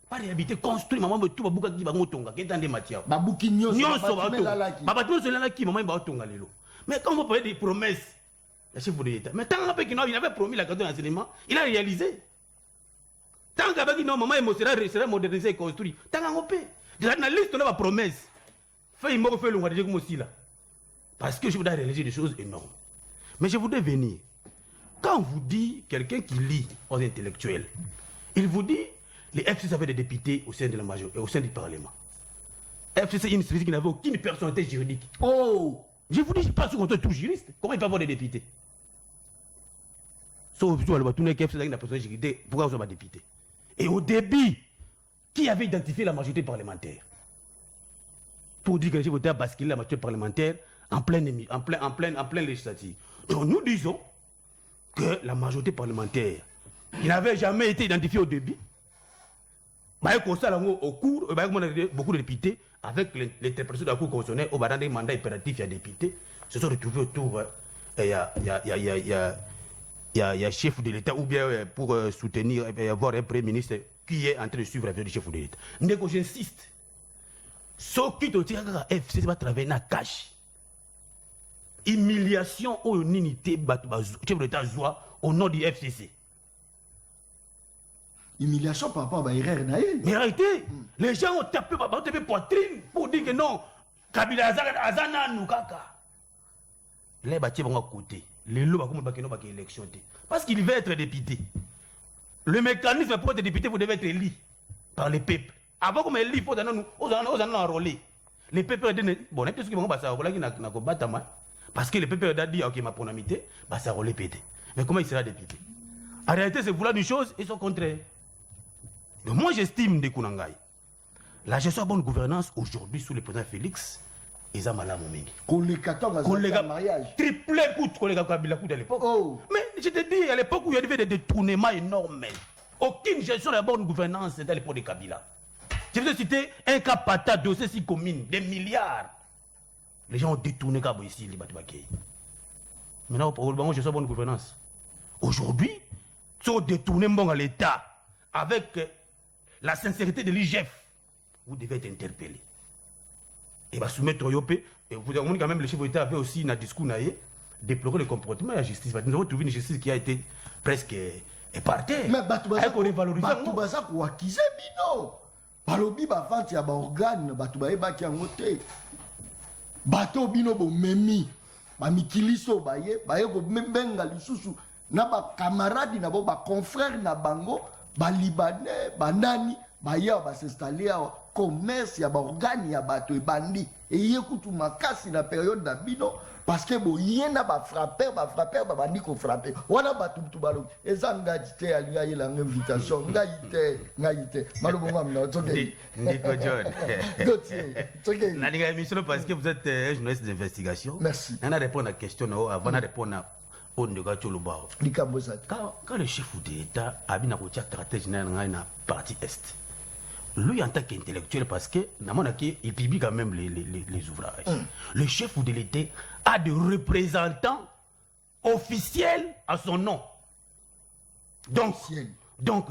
Pas réhabiliter, construire. Maman, tout va bouger qui va montonga. Qui est dans des matières.
Babouki Nyon,
mais quand on parle des promesses, le chef de l'État, mais tant qu'il avait promis la carte d'enseignement, il a réalisé. Tant qu'il avait dit non, maman, il sera modernisé et construit. Tant qu'on peut. Déjà, dans la liste, on a la promesse. Fait il m'a fait le roi de aussi là. Parce que je voudrais réaliser des choses énormes. Mais je voudrais venir. Quand on vous dit quelqu'un qui lit aux intellectuels, il vous dit les FCC avaient des députés au sein de la majorité, au sein du Parlement. FCC est une structure qui n'avait aucune personnalité juridique.
Oh!
Je vous dis, je ne suis pas sûr qu'on soit tout juriste. Comment il peut avoir des députés? Sauf que le bâtonnet qui a une personnalité juridique, pourquoi on soit pas député? Et au début, qui avait identifié la majorité parlementaire? Pour dire que j'ai voté à basculer la majorité parlementaire en pleine législative. Donc nous disons que la majorité parlementaire, qui n'avait jamais été identifiée au début, au cours, beaucoup de députés, avec l'interprétation de la Cour constitutionnelle, au bas des mandats impératifs, il y a des députés, se sont retrouvés autour. Il y a chef de l'État, ou bien pour soutenir, avoir un Premier ministre qui est en train de suivre la vie du chef de l'État. Mais j'insiste, ce qui te tient à FCC va travailler dans la cache. Humiliation ou unité, chef de l'État au nom du FCC.
Humiliation par rapport à l'erreur.
Mais arrêtez, les gens ont tapé poitrine pour dire que non, Kabila azana nukaka. Là il bâti à côté. Les lois comme le élection parce qu'il veut être député. Le mécanisme pour être député, vous devez être élu par les peuples. Avant qu'on élit, il faut nous enrôler. Les peuples disent bon, n'est-ce que vous parce que les peuples ont dit ok ma ponamité, bah ça relève pété. Mais comment il sera député? En réalité, c'est vouloir une chose, ils sont contraires. Donc moi j'estime des Kunangai. La gestion de bonne gouvernance aujourd'hui sous le président Félix, ils ont mal à mon mingi.
Collègue mariage.
Triplé coûte collègue Kabila coûte à l'époque.
Oh.
Mais je te dis, à l'époque où il y avait des détournements énormes, aucune gestion de la bonne gouvernance c'était à l'époque de Kabila. Je vais te citer un cas patat dossier 6 communes, des milliards. Les gens ont détourné Kabo ici, les Batibakei. Maintenant, pour le gestion de bonne gouvernance. Aujourd'hui, ils ont détourné à l'État avec la sincérité de l'IGF. Vous devez être interpellé. Et va soumettre Yopé. Et vous avez quand même le chef de l'État avait aussi un discours déploré le comportement de la justice. Nous avons trouvé une justice qui a été presque épartée.
Mais Batoubaza ko akize bino. Balobi ba vente ya ba organe Batouba eba ki angote. Bato bino bo memi. Ba mikiliso baye ko membenga lisusu na ba camarade na ba confrère na bango, ba libanais, ba nani baye ba s'installer commerce ya ba organe ya bato ebandi et yekutu makasi na période na bino parce que bo yena ba frapper ba bandi ko frapper wana bato tu balo ezanga dite alinga yela invitation ngaite malobo ngamna toke
Nico John
toke
na linga émission parce que vous êtes un journaliste d'investigation.
Merci.
On a répondre à la question avant de répondre à quand le chef de l'État a bien un stratégie dans la partie Est, lui en tant qu'intellectuel, parce que il publie quand même les ouvrages, le chef de l'État a des représentants officiels à son nom. Donc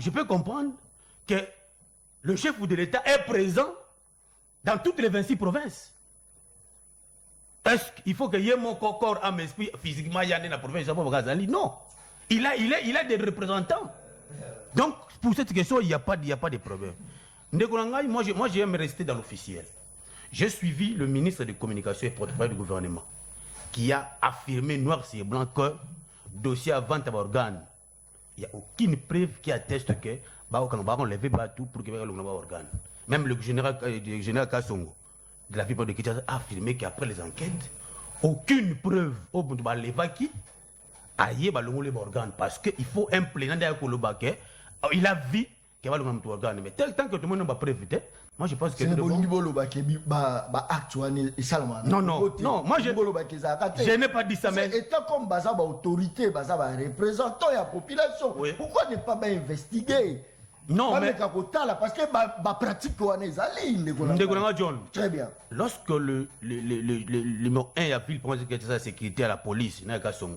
je peux comprendre que le chef de l'État est présent dans toutes les 26 provinces. Est-ce qu'il faut que y ait mon corps, âme, esprit, physiquement, il y a dans la province de non. Il a des représentants. Donc, pour cette question, il n'y a pas de problème. Moi, j'aime rester dans l'officiel. J'ai suivi le ministre de Communication et porte-parole du gouvernement qui a affirmé noir sur blanc que dossier à vente à organe, il n'y a aucune preuve qui atteste que on va enlever tout pour que l'on organe. Même le général Kassongo de la ville de Kinshasa a affirmé qu'après les enquêtes, aucune preuve au bout de l'évacuer a eu les organes parce qu'il faut un plénat de il a vu qu'il va le organe. Mais tant que tout le monde n'a pas preuve, moi je pense que
non,
moi je n'ai pas dit ça, mais
étant comme baza ba autorité, baza ba représentant la population, oui. Pourquoi ne pas investiguer?
Non, mais
parce que ma pratique
John.
Très bien.
Lorsque le numéro 1 a pris le la sécurité à la police,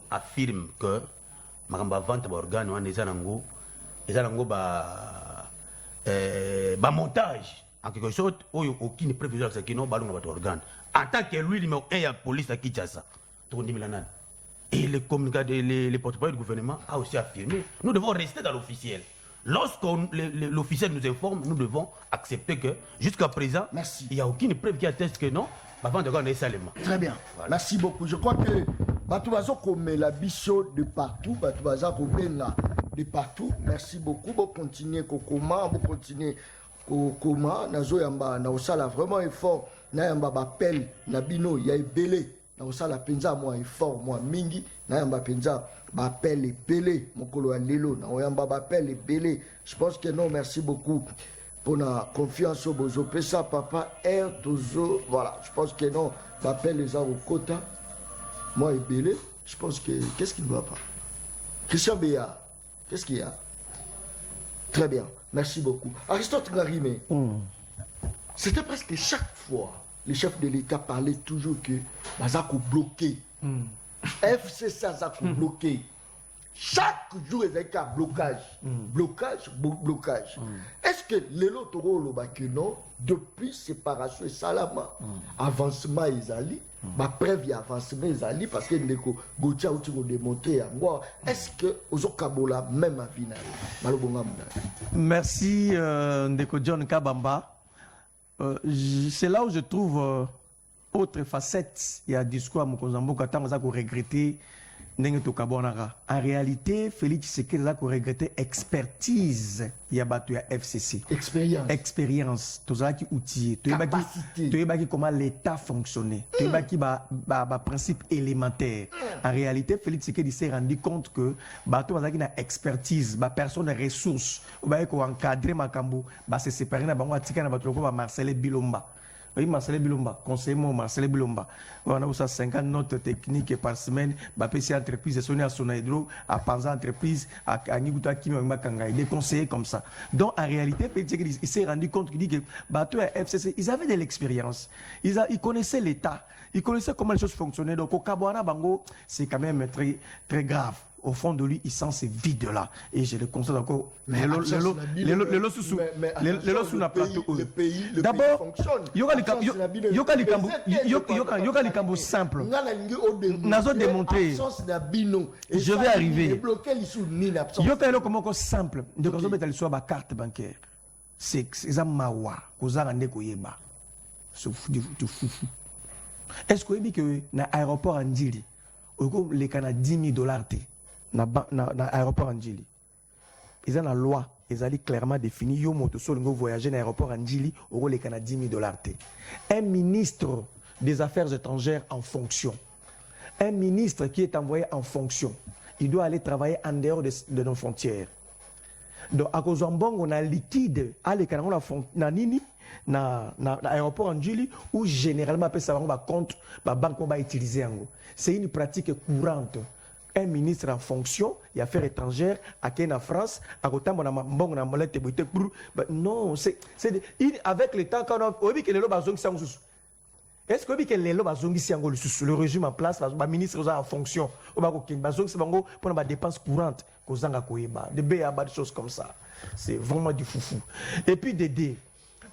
affirme que ma vente d'organes montage en quelque sorte aucune prévision de ce qui n'ont pas d'organes. En tant que lui numéro 1 à la police à Kinshasa, et les porte-parole du gouvernement a aussi affirmé nous devons rester dans l'officiel. Lorsque l'officiel nous informe, nous devons accepter que jusqu'à présent,
merci.
Il n'y a aucune preuve qui atteste que non. Avant de gagner seulement.
Très bien. Voilà. Merci beaucoup. Je crois que Batoubazo comme la bicho de partout, Batoubazo comme de partout. Merci beaucoup. Vous continuez Kokoma, vous continuez Kokoma. Nazo yamba na osala vraiment effort. Na yamba bapel na bino ya ebele. Na osala penza moi effort moi mingi. Na yamba penza bapel ebele. Mokolo ya lelo na oyamba bapel ebele. Je pense que non, merci beaucoup. Pour la confiance au bozo pesa papa air tozo voilà je pense que non m'appelle les gens au quota moi et Bélé je pense que qu'est-ce qui ne va pas Christian Béa qu'est-ce qu'il y a très bien merci beaucoup Aristote Ngarimé c'était presque chaque fois le chef de l'État parlait toujours que Bazako bloqué FCC Bazako bloqué. Chaque jour, il y a un blocage. Blocage. Est-ce que les autres non, depuis séparation et salama, avancement Isali, ma preuve y avancement Isali, parce que les Gauthier ont démontré à moi, est-ce que aux Okabola, même à Vina,
merci Ndeko John Kabamba. C'est là où je trouve autre facette, il y a un discours à Mokonzambo qui a regretté. En réalité, Félix Tshisekedi a regretté expertise. Il y a battu à FCC. Expérience. Tout ça qui outillé. Tu es comment l'État fonctionnait. Tu es principe élémentaire. En réalité, Félix Tshisekedi s'est rendu compte que bateau a une expertise, personne de ressources. Ou ko encadrer makambo, se séparer na bango atika na bato ko Marcel Bilomba. Oui, Marcel Bilomba, conseiller Marcel Bilomba. On a 50 notes techniques par semaine. BAPC entreprise, à Sonia Sonaïdro, à Panza entreprise, à Niguta Kimi Makanga, des conseillers comme ça. Donc en réalité, il s'est rendu compte qu'il dit que bateau à FCC, ils avaient de l'expérience. Ils connaissaient l'État. Ils connaissaient comment les choses fonctionnaient. Donc au Kabouana Bango, c'est quand même très, très grave. Au fond de lui, il sent ce vide-là. Et je le constate encore. Les lots sous la plateau. D'abord, Yoka Likambo simple. Nazo démontré. Je vais arriver. Yoka Likambo simple. De quand on met la carte bancaire. C'est ça mawa. Kozarande koyeba. C'est fou. Est-ce que vous dit que dans l'aéroport en Djili, les Canadiens 10 000 $? Dans l'aéroport en Djili. Ils ont la loi, ils ont clairement défini, yo moto solingo voyager dans l'aéroport en Djili, au les Canadiens 10 000 $. Un ministre des Affaires étrangères en fonction, un ministre qui est envoyé en fonction, il doit aller travailler en dehors de nos frontières. Donc à cause on a liquide, à les Canadiens na nini na l'aéroport en Djili où généralement ça va compte, banque va utiliser. C'est une pratique courante. Un ministre en fonction, il y a affaires étrangères, à Kenya, France, à côté de non, c'est avec le temps qu'on a vu que les lois sont est-ce que les lois sont le régime en place, le ministre en fonction, pour la dépense courante, des choses comme ça. C'est vraiment du foufou. Et puis Dédé.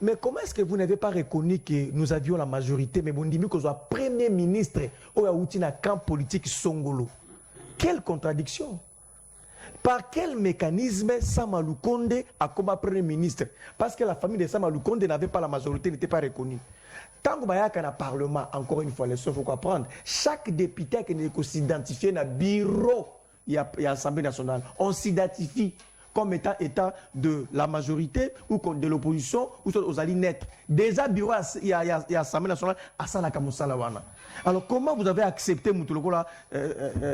Mais comment est-ce que vous n'avez pas reconnu que nous avions la majorité, mais bon, dit que soit premier ministre au un camp politique Songolo? Quelle contradiction! Par quel mécanisme Sama Lukonde a combat premier ministre? Parce que la famille de Sama Lukonde n'avait pas la majorité, n'était pas reconnue. Tant qu'il y a un parlement, encore une fois, les choses, il faut comprendre, chaque député qui s'identifie dans le bureau, il y a l'Assemblée nationale, on s'identifie comme état de la majorité ou de l'opposition ou aux alliés nets. Déjà, bureau, il y a l'Assemblée nationale, à Salaka Moussalawana. Alors, comment vous avez accepté Moutoulokola,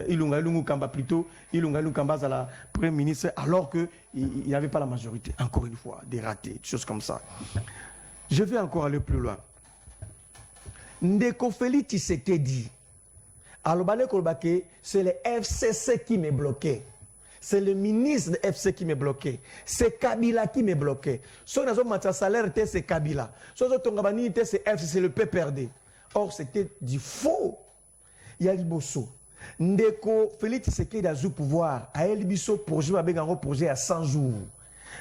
Ilunga Kamba plutôt, Ilunga Kamba à la Premier ministre, alors qu'il n'y avait pas la majorité? Encore une fois, des ratés, des choses comme ça. Je vais encore aller plus loin. Ndeko Félix Tshisekedi, Alobane Kolbake, c'est le FCC qui m'est bloqué. C'est le ministre de FC qui m'est bloqué. C'est Kabila qui m'est bloqué. Si on a un salaire, c'est Kabila. Si on a un c'est FC, c'est le PPRD. Or, c'était du faux. Il y a Liboso. Ndeko, Félix Tshisekedi a eu pouvoir. A Liboso, projet à 100 jours.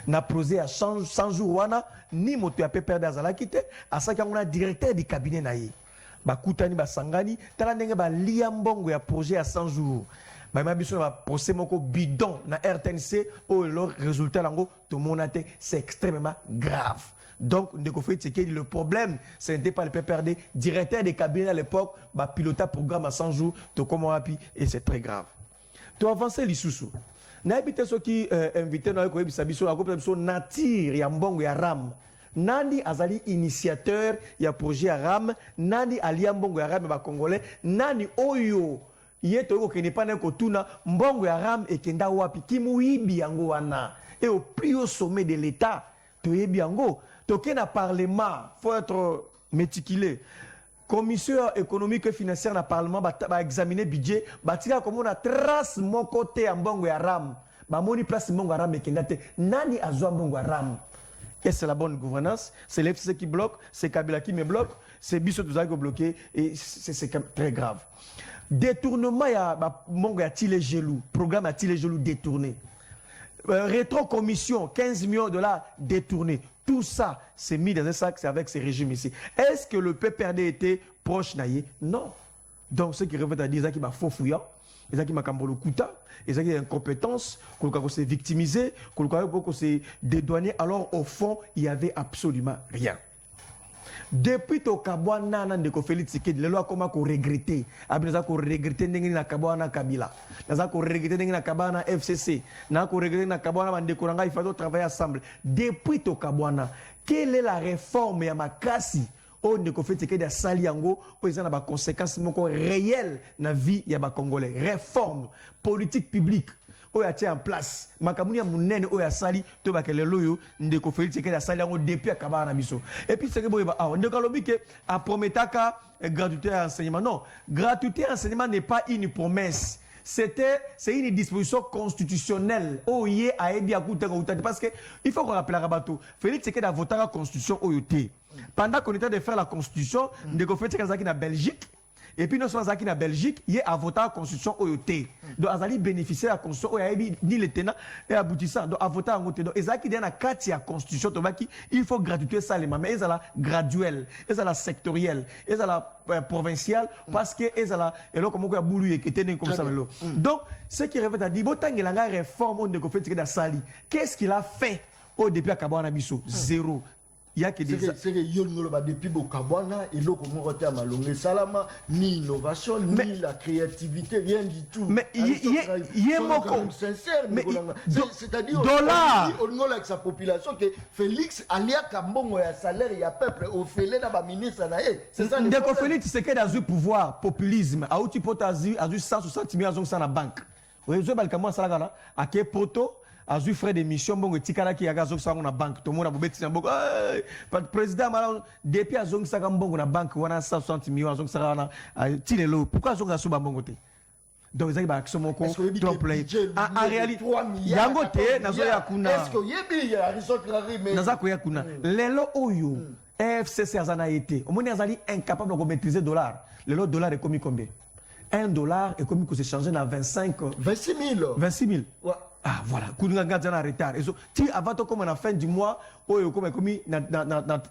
Na projet à 100 jours, wana, ni moto ya PPRD a quitté. À ça, on a directeur du cabinet naïe. Bakutani, Basangani, talandenge ba liambongo ya projet à 100 jours. Il procès bidon na RTNC où le résultat c'est extrêmement grave. Donc, le problème, ce n'était pas le PPRD. Directeur des cabinets à l'époque, piloter programme à 100 jours, et c'est très grave. Tu avances l'issue. N'habite ceux qui invité dans le nature, yambong ya ram. Nandi azali initiateur, il y a projet à ram. Nandi aliambong ya ram, congolais. Nandi oyo. Yeto qui n'est pas un kotuna, mbongo ya ram et kenda wapi, kimuibi yango wana. Et au plus haut sommet de l'État, tu es biango. Toké na parlement, faut être méticuleux. Commission économique et financière na parlement, va examiner budget, tika comme on a trace mon côté en mbongo ya ram. Ba moni place mbongo ya ram et kenda te. Nani azwa mbongo ya ram? Et c'est la bonne gouvernance, c'est l'FCC qui bloque, c'est Kabila qui me bloque, c'est Bissot qui bloqué, et c'est très grave. Détournement, il y a Tile Gelou, programme à Tile Gelou détourné. Rétro-commission, 15 millions de $ détournés. Tout ça, c'est mis dans un sac, c'est avec ces régimes ici. Est-ce que le PPRD était proche naïe? Non. Donc, ce qui revient à dire, c'est qu'il m'a faux fouillant, il m'a cambolé le couta, il y a incompétence, qu'on s'est victimisé, qu'on s'est dédouané. Alors, au fond, il n'y avait absolument rien. Depuis to kabwana na ndeko Félix Tshisekedi lelo akoma ko regretter abinaza ko regretter ndenge na kabwana Kabila naza ko regretter ndenge na kabwana FCC na ko regretter na kabwana bandeko nanga il faut travailler ensemble depuis to kabwana quelle est la réforme ya makasi o ndeko Félix Tshisekedi asali yango o ezana ba conséquences moko réelles na vie ya ba congolais réforme politique publique oyo atie en place makamuni ya munene oyo asali to bakelelo yo ndeko Félix Tshisekedi asali yango depuis akabana na biso et puis c'est que boyeba ndeko alobi ke a prometaka gratuité à enseignement non gratuité à enseignement n'est pas une promesse c'est une disposition constitutionnelle oye aebi akuta parce que il faut qu'on rappelle à bateau Félix Tshisekedi a voté la constitution oyoté pendant qu'on était de faire la constitution ndeko Félix Tshisekedi na Belgique. Et puis nous sommes en Belgique, il y a voté la constitution OYOT. Donc Azali bénéficier de la constitution OYOT, ni le tenant et aboutissant. Donc à voter en OYOT. Donc Ezaki dans la carte la constitution, il faut gratuiter ça les mais ils ont la graduelle, ils ont la sectorielle, ils ont la provinciale parce que ils ont la et là comme on a voulu qui était comme ça là. Donc ce qui revient à dire bon tant que la réforme on de fait que Sali, qu'est-ce qu'il a fait au depuis à Kabana Bisso? Zéro. Il y a que des
c'est que yonolo depuis Bokabwana et l'eau comme on malongé salama ni innovation ni la créativité rien du tout
mais il y a moko
sincère mais c'est-à-dire
dollar
on avec sa population que Félix alia kambongo ya salaire ya peuple au félé na ba ministre na c'est ça
ndeko Félix c'est que dans pouvoir populisme a outi potazi a 160 millions dans la banque vous avez balka moi sala kana a ke poto azu frais d'émission bongo tikala ki yaga zoksa na banque to mona bobeti na bongo président mala depuis azongisa ka mbongo na banque wana 160 millions azongisa na tilelo pourquoi azongisa so bongo te donc ezaki ba action moko trop play en réalité yango te nazo ya kuna
est-ce que yebi ya risotari mais
naza ko ya kuna lelo oyo FCC azana été omoni azali incapable de maîtriser dollar lelo dollar est commis combien $1 est commis que se changer na 26 000 ouais. Ah voilà, Koulinga Gadzana en retard. Et si avant de comme à la fin du mois, on a commis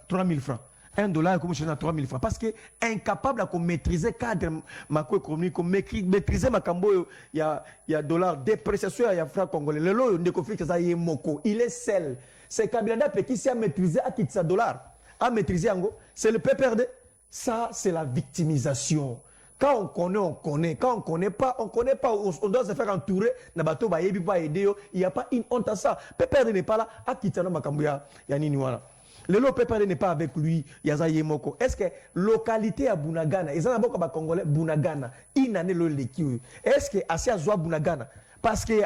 3 000 francs. $1 est comme chez 3 000 francs. Parce que incapable de maîtriser le cadre macroéconomique, maîtriser ma cambo, il y a dollar, dépréciation, il y a francs congolais. Le lot de conflit, il est seul. C'est Kabila qui s'est maîtrisé à quitter sa dollar. À maîtriser Ango, c'est le PPRD. Ça, c'est la victimisation. Quand on connaît, on connaît. Quand on ne connaît pas, on ne connaît pas. On doit se faire entourer. Il n'y a pas une honte à ça. Pépère n'est pas là. Le lot Pépère n'est pas avec lui. Est-ce que localité à Bunagana, ils ont d'abord Congolais Bunagana. Il n'a le l'équipe. Est-ce que Asia Zoa Bunagana? Parce que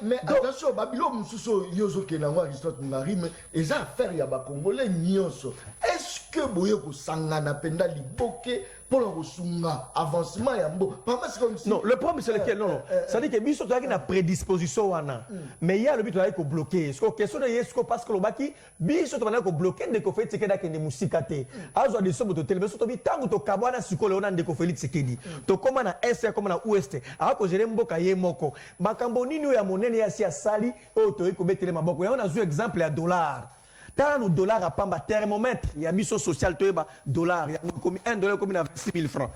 mais attention, Babylone Moussou Yozo Kenangwa Aristote Ngari, mais ils ont affaire à Congolais Nyonso. Est-ce que Boyoko Sangana Penda Liboke pour le sunga avancement yambo
non le problème c'est lequel non ça dit que biso to na prédisposition wana mais il y a le but de ko bloquer ce que question de yesko parce que le baki biso to na ko bloquer de ko fait Tshisekedi ke ne musikate azo de sobo to télé so to bi tango to kabwana sikolo ona de ko Félix Tshisekedi to koma na est comme na ouest a ko gérer mboka ye moko makambo nini ya monene ya sia sali o to ko betele maboko ya on a vu exemple ya dollar. Tant nous dollars à pamba thermomètre, il y a mission sociale, tu vois, dollar, il y a $1 comme 26 000 francs,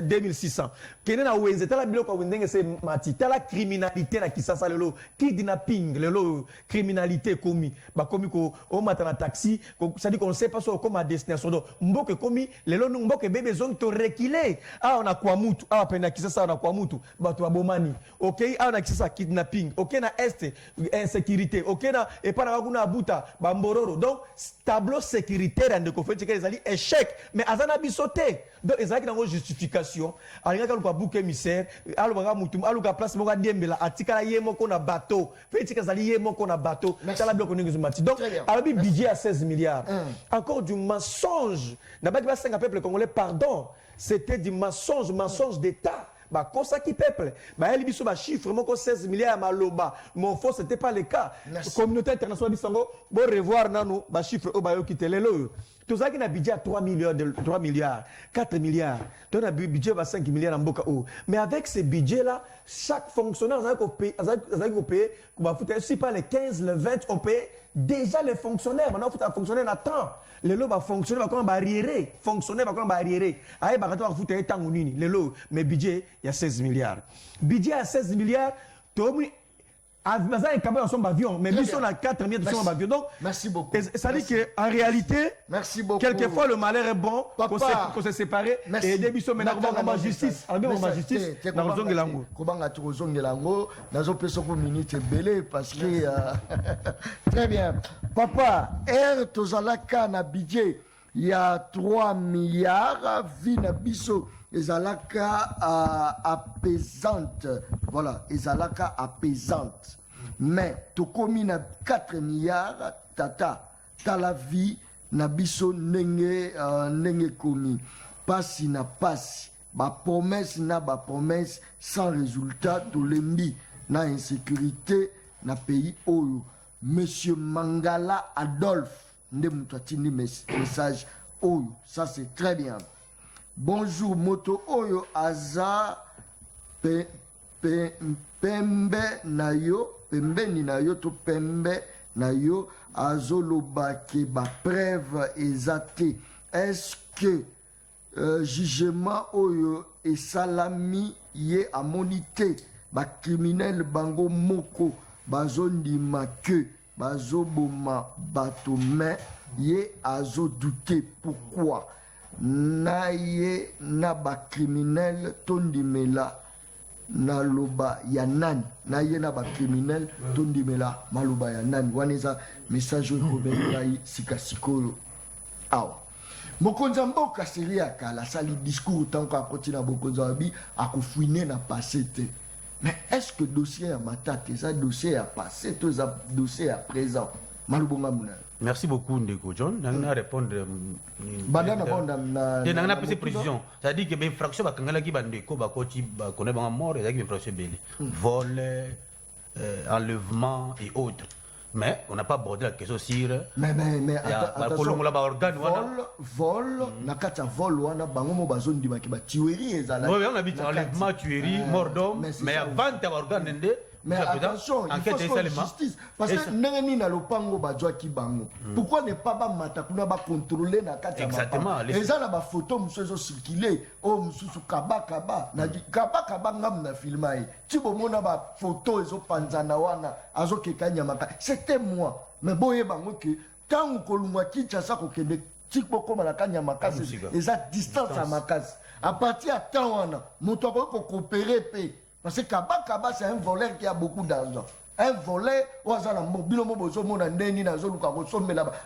2600. Quel est la ouest, t'as la biloque au Wendeng, c'est mati, t'as la criminalité là qui s'assale le kidnapping, le criminalité commis, bah commis au matin à taxi, ça dit qu'on sait pas sur comment destination donc, mboke commis, le lot nous mboke bébé zone te reculer, ah on a quoi moutou, ah peine qui ça on a quoi moutou, bah toi bomani, ok, ah on a qui ça kidnapping, ok na est insécurité, ok na et pas na kuna buta, bah donc tableau sécuritaire de conflit que les alliés échec mais azana bisoté donc ils ont une justification alinga ka bouc émissaire alobanga mutum aluka place moka diembela atikala yemo na bateau fait que les alliés yemo na bateau tala bloc ngizumati donc alabi budget à 16 milliards encore du mensonge na ba 5 peuple congolais pardon c'était du mensonge d'état bah cosa qui peuple bah elle biso ba chiffre moko 16 milliards maloba mon faux c'était pas le cas communauté internationale bisango bon revoir nanu ba chiffre o ba yo kitelelo tout ça qui na budget à 3 milliards 4 milliards tu as budget à 5 milliards en boka o mais avec ce budget là chaque fonctionnaire on paye va foutre si pas les 15 le 20 on paye déjà les fonctionnaires maintenant faut fonctionner à temps les lots va fonctionner va comme barrière fonctionner va comme barrière aïe ba va foutre temps nini les lots mais budget il y a 16 milliards budget à 16 milliards Naza est capable de son avion, mais mission a 4 milliers de son avion. Donc,
merci beaucoup.
Ça dit qu'en réalité,
merci beaucoup.
Quelquefois le malheur est bon, qu'on se sépare et aider mission maintenant on va justice. On va justice. Na rozonge lango.
Kobanga tu rozonge lango, nazo peso ko minute belé parce que très bien. Papa, tozalaka na budget il y a 3 milliards vina biso ezalaka apaisante. Voilà, ezalaka apaisante. Mais tu commis na 4 milliards tata la vie na biso nenge komi pasi na pasi ba promesse sans résultat to lembi na insécurité na pays oyo. Monsieur Mangala Adolphe nde mutatini message oyo, ça c'est très bien. Bonjour moto oyo aza pembe na yo pembeni na yo to pembe na yo azoloba ke ba preuve ezate. Est-ce que jugement oyo esalami ye amonite ba criminel bango moko bazondima ke bazoboma bato mais ye azo douter pourquoi na ye na ba criminel tondimela na loba ya nani na ye na ba criminel tondimela maloba ya nani waneza message okobengai sikasiko awa mokonza mboka seria kala sali discours tant qu'à continuer bokonza abi akufouiner na passé te. Mais est-ce que dossier à matate ça dossier à passé tout ça dossier à présent malubonga muna.
Merci beaucoup Ndeko John. Nanga répondre
badana bonda na
nanga pese précision. Ça dit que ben fraction ba kangala ki bandeko ba koti ba connaît ba mort et ça qui fraction belé. Vol, enlèvement et autres. Mais on n'a pas abordé la question sur
mais attention vol nakata vol wana bango mo bazondi ba tuerie ezala.
Oui on habite enlèvement tuerie mort d'homme mais avant d'avoir organe ndé.
Mais attention, il faut faire justice. Parce que nani na lopango bajwa ki bango. Pourquoi ne pas ba matakuna ba contrôler na kati ya
exactement.
Et ça na ba photo muso circuler o mususu kaba na kaba ngam na filma e. Tibo mona ba photo ezo panzana wana azo kekanya maka. C'était moi. Mais boye bango ke tant kolumwa Kinshasa ko kende tikbo koma na kanya makasi. Eza distance à makasi. À partir à temps wana moto ko coopérer pe. Parce que Kaba, c'est un voleur qui a beaucoup d'argent. Un voleur, ou à la mobile,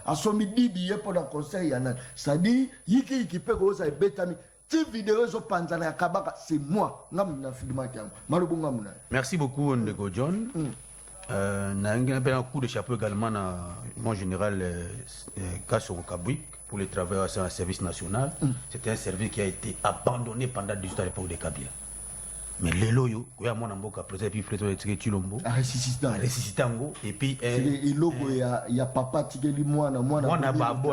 a somme 10 billets pour un conseil. C'est-à-dire, qui peut oser bétami. Cette vidéo, c'est moi.
Merci beaucoup, Ndeko John. Un coup de chapeau également à mon général Kassoro Kabouik pour le travail au service national. C'était un service qui a été abandonné pendant 18 ans à l'époque de Kabila. Mais les loyaux, il y a mon amboka après puis Fréto et Tchilombo. Ressuscitango et puis
il logo il y a papa Tigeli moi
na babo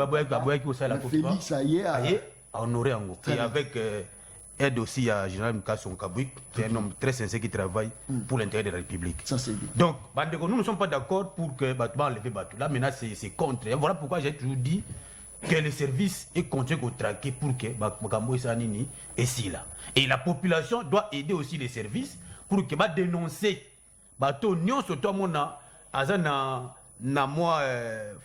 qui au sala
Félix aye
à honorer ango et avec aide aussi à général Mkasson Kabouik, c'est un homme très sincère qui travaille pour l'intérêt de la République.
Ça c'est bien.
Donc, nous ne sommes pas d'accord pour que Batman enlève Batou. Là maintenant c'est contre. Et voilà pourquoi j'ai toujours dit que les services continuent à traquer pour que Makambo Sanini est si là. Et la population doit aider aussi les services pour que dénoncer bateau nyon surtout mona azana na moi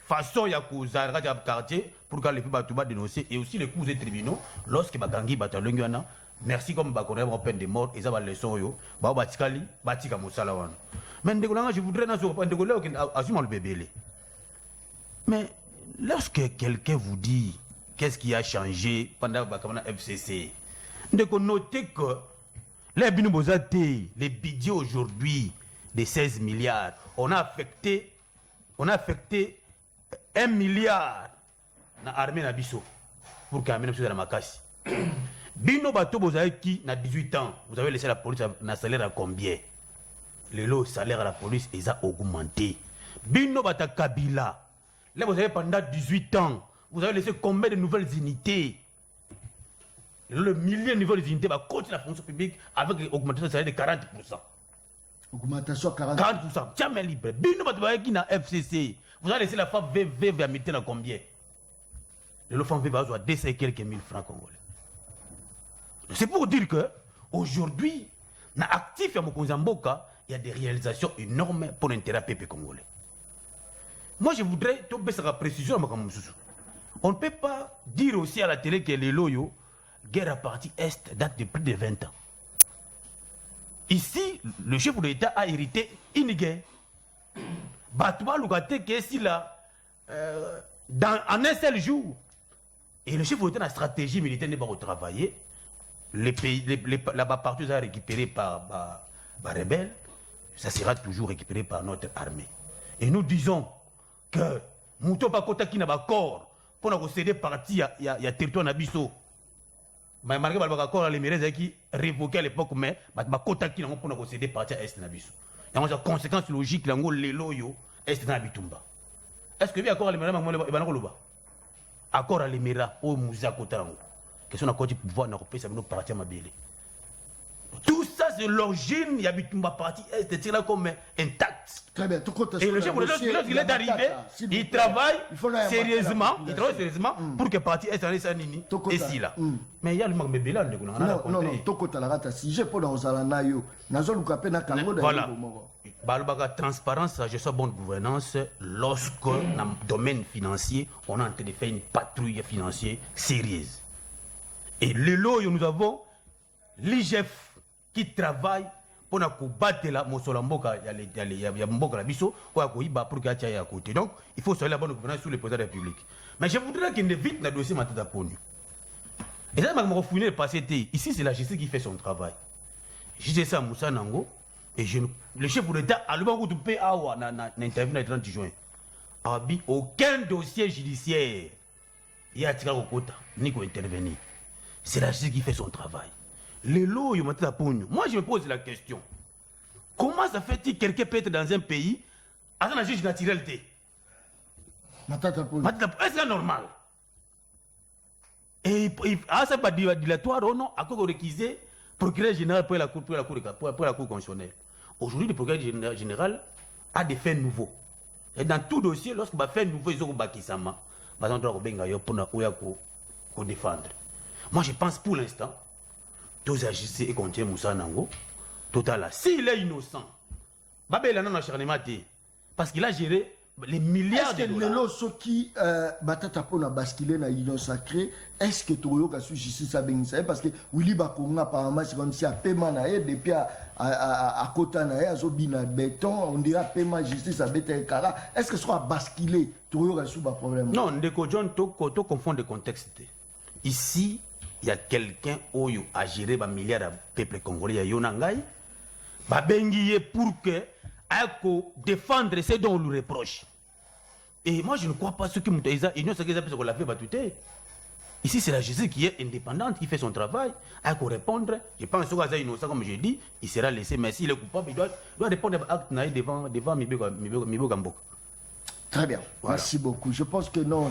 façon ya kuzara ya quartier pour que les bateaux dénoncer et aussi les coups des tribunaux lorsque bagangi batalongana merci comme bakonne en peine de mort et ça va leçon yo ba batikali batika musala wana. Mais ndeko je voudrais na so ndeko leo assume le bébé. Mais lorsque quelqu'un vous dit qu'est-ce qui a changé pendant la FCC, notez que les budgets aujourd'hui de 16 milliards, on a affecté 1 milliard dans l'armée Nabiso pour qu'Amène soit dans ma casse. Bino Bato Bozaki n'a 18 ans, vous avez laissé la police un salaire à combien? Le salaire à la police est augmenté. Bino Bata Kabila. Là, vous avez pendant 18 ans, vous avez laissé combien de nouvelles unités? Le millier de nouvelles unités va continuer la fonction publique avec une augmentation de salaire de 40%.
Augmentation de 40%.
40%. Tiens, mais libre. Bino Batoubaye qui n'a FCC, vous avez laissé la femme VV à mettre dans combien? Le femme VV va avoir 200 et quelques mille francs congolais. C'est pour dire que aujourd'hui, na actif ya Mokonza Mboka, il y a des réalisations énormes pour l'intérêt peuple congolais. Moi, je voudrais tout baisser la précision. On ne peut pas dire aussi à la télé que les loyaux, guerre à partie Est, date de plus de 20 ans. Ici, le chef de l'État a hérité une guerre. Batouba Lougate, qui est ici là, en un seul jour. Et le chef de l'État, la stratégie militaire n'est pas retravaillée. Les pays, là-bas, partout, ça récupéré par les rebelles. Ça sera toujours récupéré par notre armée. Et nous disons que Mouto Bakota qui n'a pas corps pour nous céder partie, il y a territoire Nabiso. Mais malgré que l'accord les mérés qui révoqué à l'époque, mais Bakota qui n'a pas pour nous céder partie à Est Nabiso. Il y a une conséquence logique, là, les loyaux, Est Nabitumba. Est-ce que l'accord les mérés, accord à l'émirat, au Moussa Kotarango, question d'accord du pouvoir, n'a pas nous partie à Mabélé. Tout ça, c'est l'origine, il y a Bitumba partie Est, c'est là comme intact.
Très bien,
et le chef, lorsqu'il est arrivé, il travaille sérieusement, pour que partie Est en Nini, et si là. Mais il y a le manque de Bélan,
non, Toko Talarata, si j'ai pas dans Zalanayo, Nazol Kapena Kango,
voilà. Balbaga transparence, gestion bonne gouvernance, lorsque dans le domaine financier, on est en train de faire une patrouille financière sérieuse. Et le lot, nous avons l'IGF qui travaille pour combattre la Mosolamboka, il y a Mboka la Bisso, pour qu'il y ait à côté. Donc, il faut saluer la bonne gouvernance sous le président de la République. Mais je voudrais qu'il évite le dossier Matata Pogno. Et ça, je me refouler le passé. Ici, c'est la justice qui fait son travail. Je dis ça à Moussa Nango, et le chef de l'État a le moment où tu peux avoir l'interview le 30 juin. Aucun dossier judiciaire, il y a tiré au quota, ni qu'on intervenir. C'est la justice qui fait son travail. Les lots, moi je me pose la question. Comment ça fait-il que quelqu'un peut être dans un pays avec un juge naturel? Est-ce que normal? Et à ça pas dilatoire ou non, à quoi réquisé procureur général pour la cour constitutionnelle. Aujourd'hui, le procureur général a des faits nouveaux. Et dans tout dossier, lorsqu'il va faire nouveau, ils ont bakisama. Par exemple, pour défendre. Moi je pense pour l'instant, tous les agissent et contiennent Moussa Nango. Total, s'il est innocent, Babel n'a pas acharnement parce qu'il a géré les milliards de dollars.
Est-ce que qui batata pour la basculer dans l'union sacrée, est-ce que tu as su justice à Benissa? Parce que Willy Bakonga, apparemment, c'est comme si à paiement depuis à Kota à Zobina béton, on dirait paiement justice à Betekara. Est-ce que ce soit basculer, tu as su le problème?
Non, Ndeko John, tu confonds des contextes. Ici, il y a quelqu'un qui a géré des milliards de peuple congolais, il y a Yonangai, pour que défendre ce dont on lui reproche. Et moi, je ne crois pas ce que Moutaïza, il n'y a pas ce qu'on l'a fait battuter. Ici, c'est la justice qui est indépendante, qui fait son travail, à répondre. Je pense que c'est innocent, comme je dis, il sera laissé, mais s'il est coupable, il doit répondre à l'acte devant Mibo Gambok.
Très bien, voilà. Merci beaucoup. Je pense que non,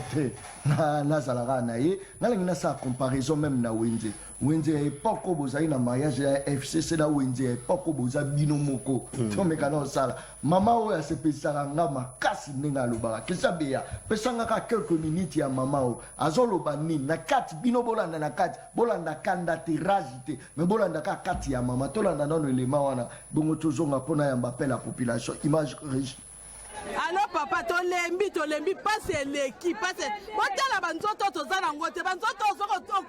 Nazalara Naye, n'a sa comparaison même na Wenze. Wenze est pas comme vous avez un mariage FCC na Wenze est pas comme vous avez binomoko. Tu me connais ça. Maman a se pesaranga ma kasi nenga lobara. Que ça béa. Pesanga quelques minutes ya maman azolo bani na kat binobolanda na kat bolanda kanda tiragité. Mais bolanda ka kat ya maman tolanda non élément wana. Bongo tozonga pona ya mbapela la population. Image riche.
Alors papa tolembi passe l'équipe passe botala banzoto tozana ngote banzoto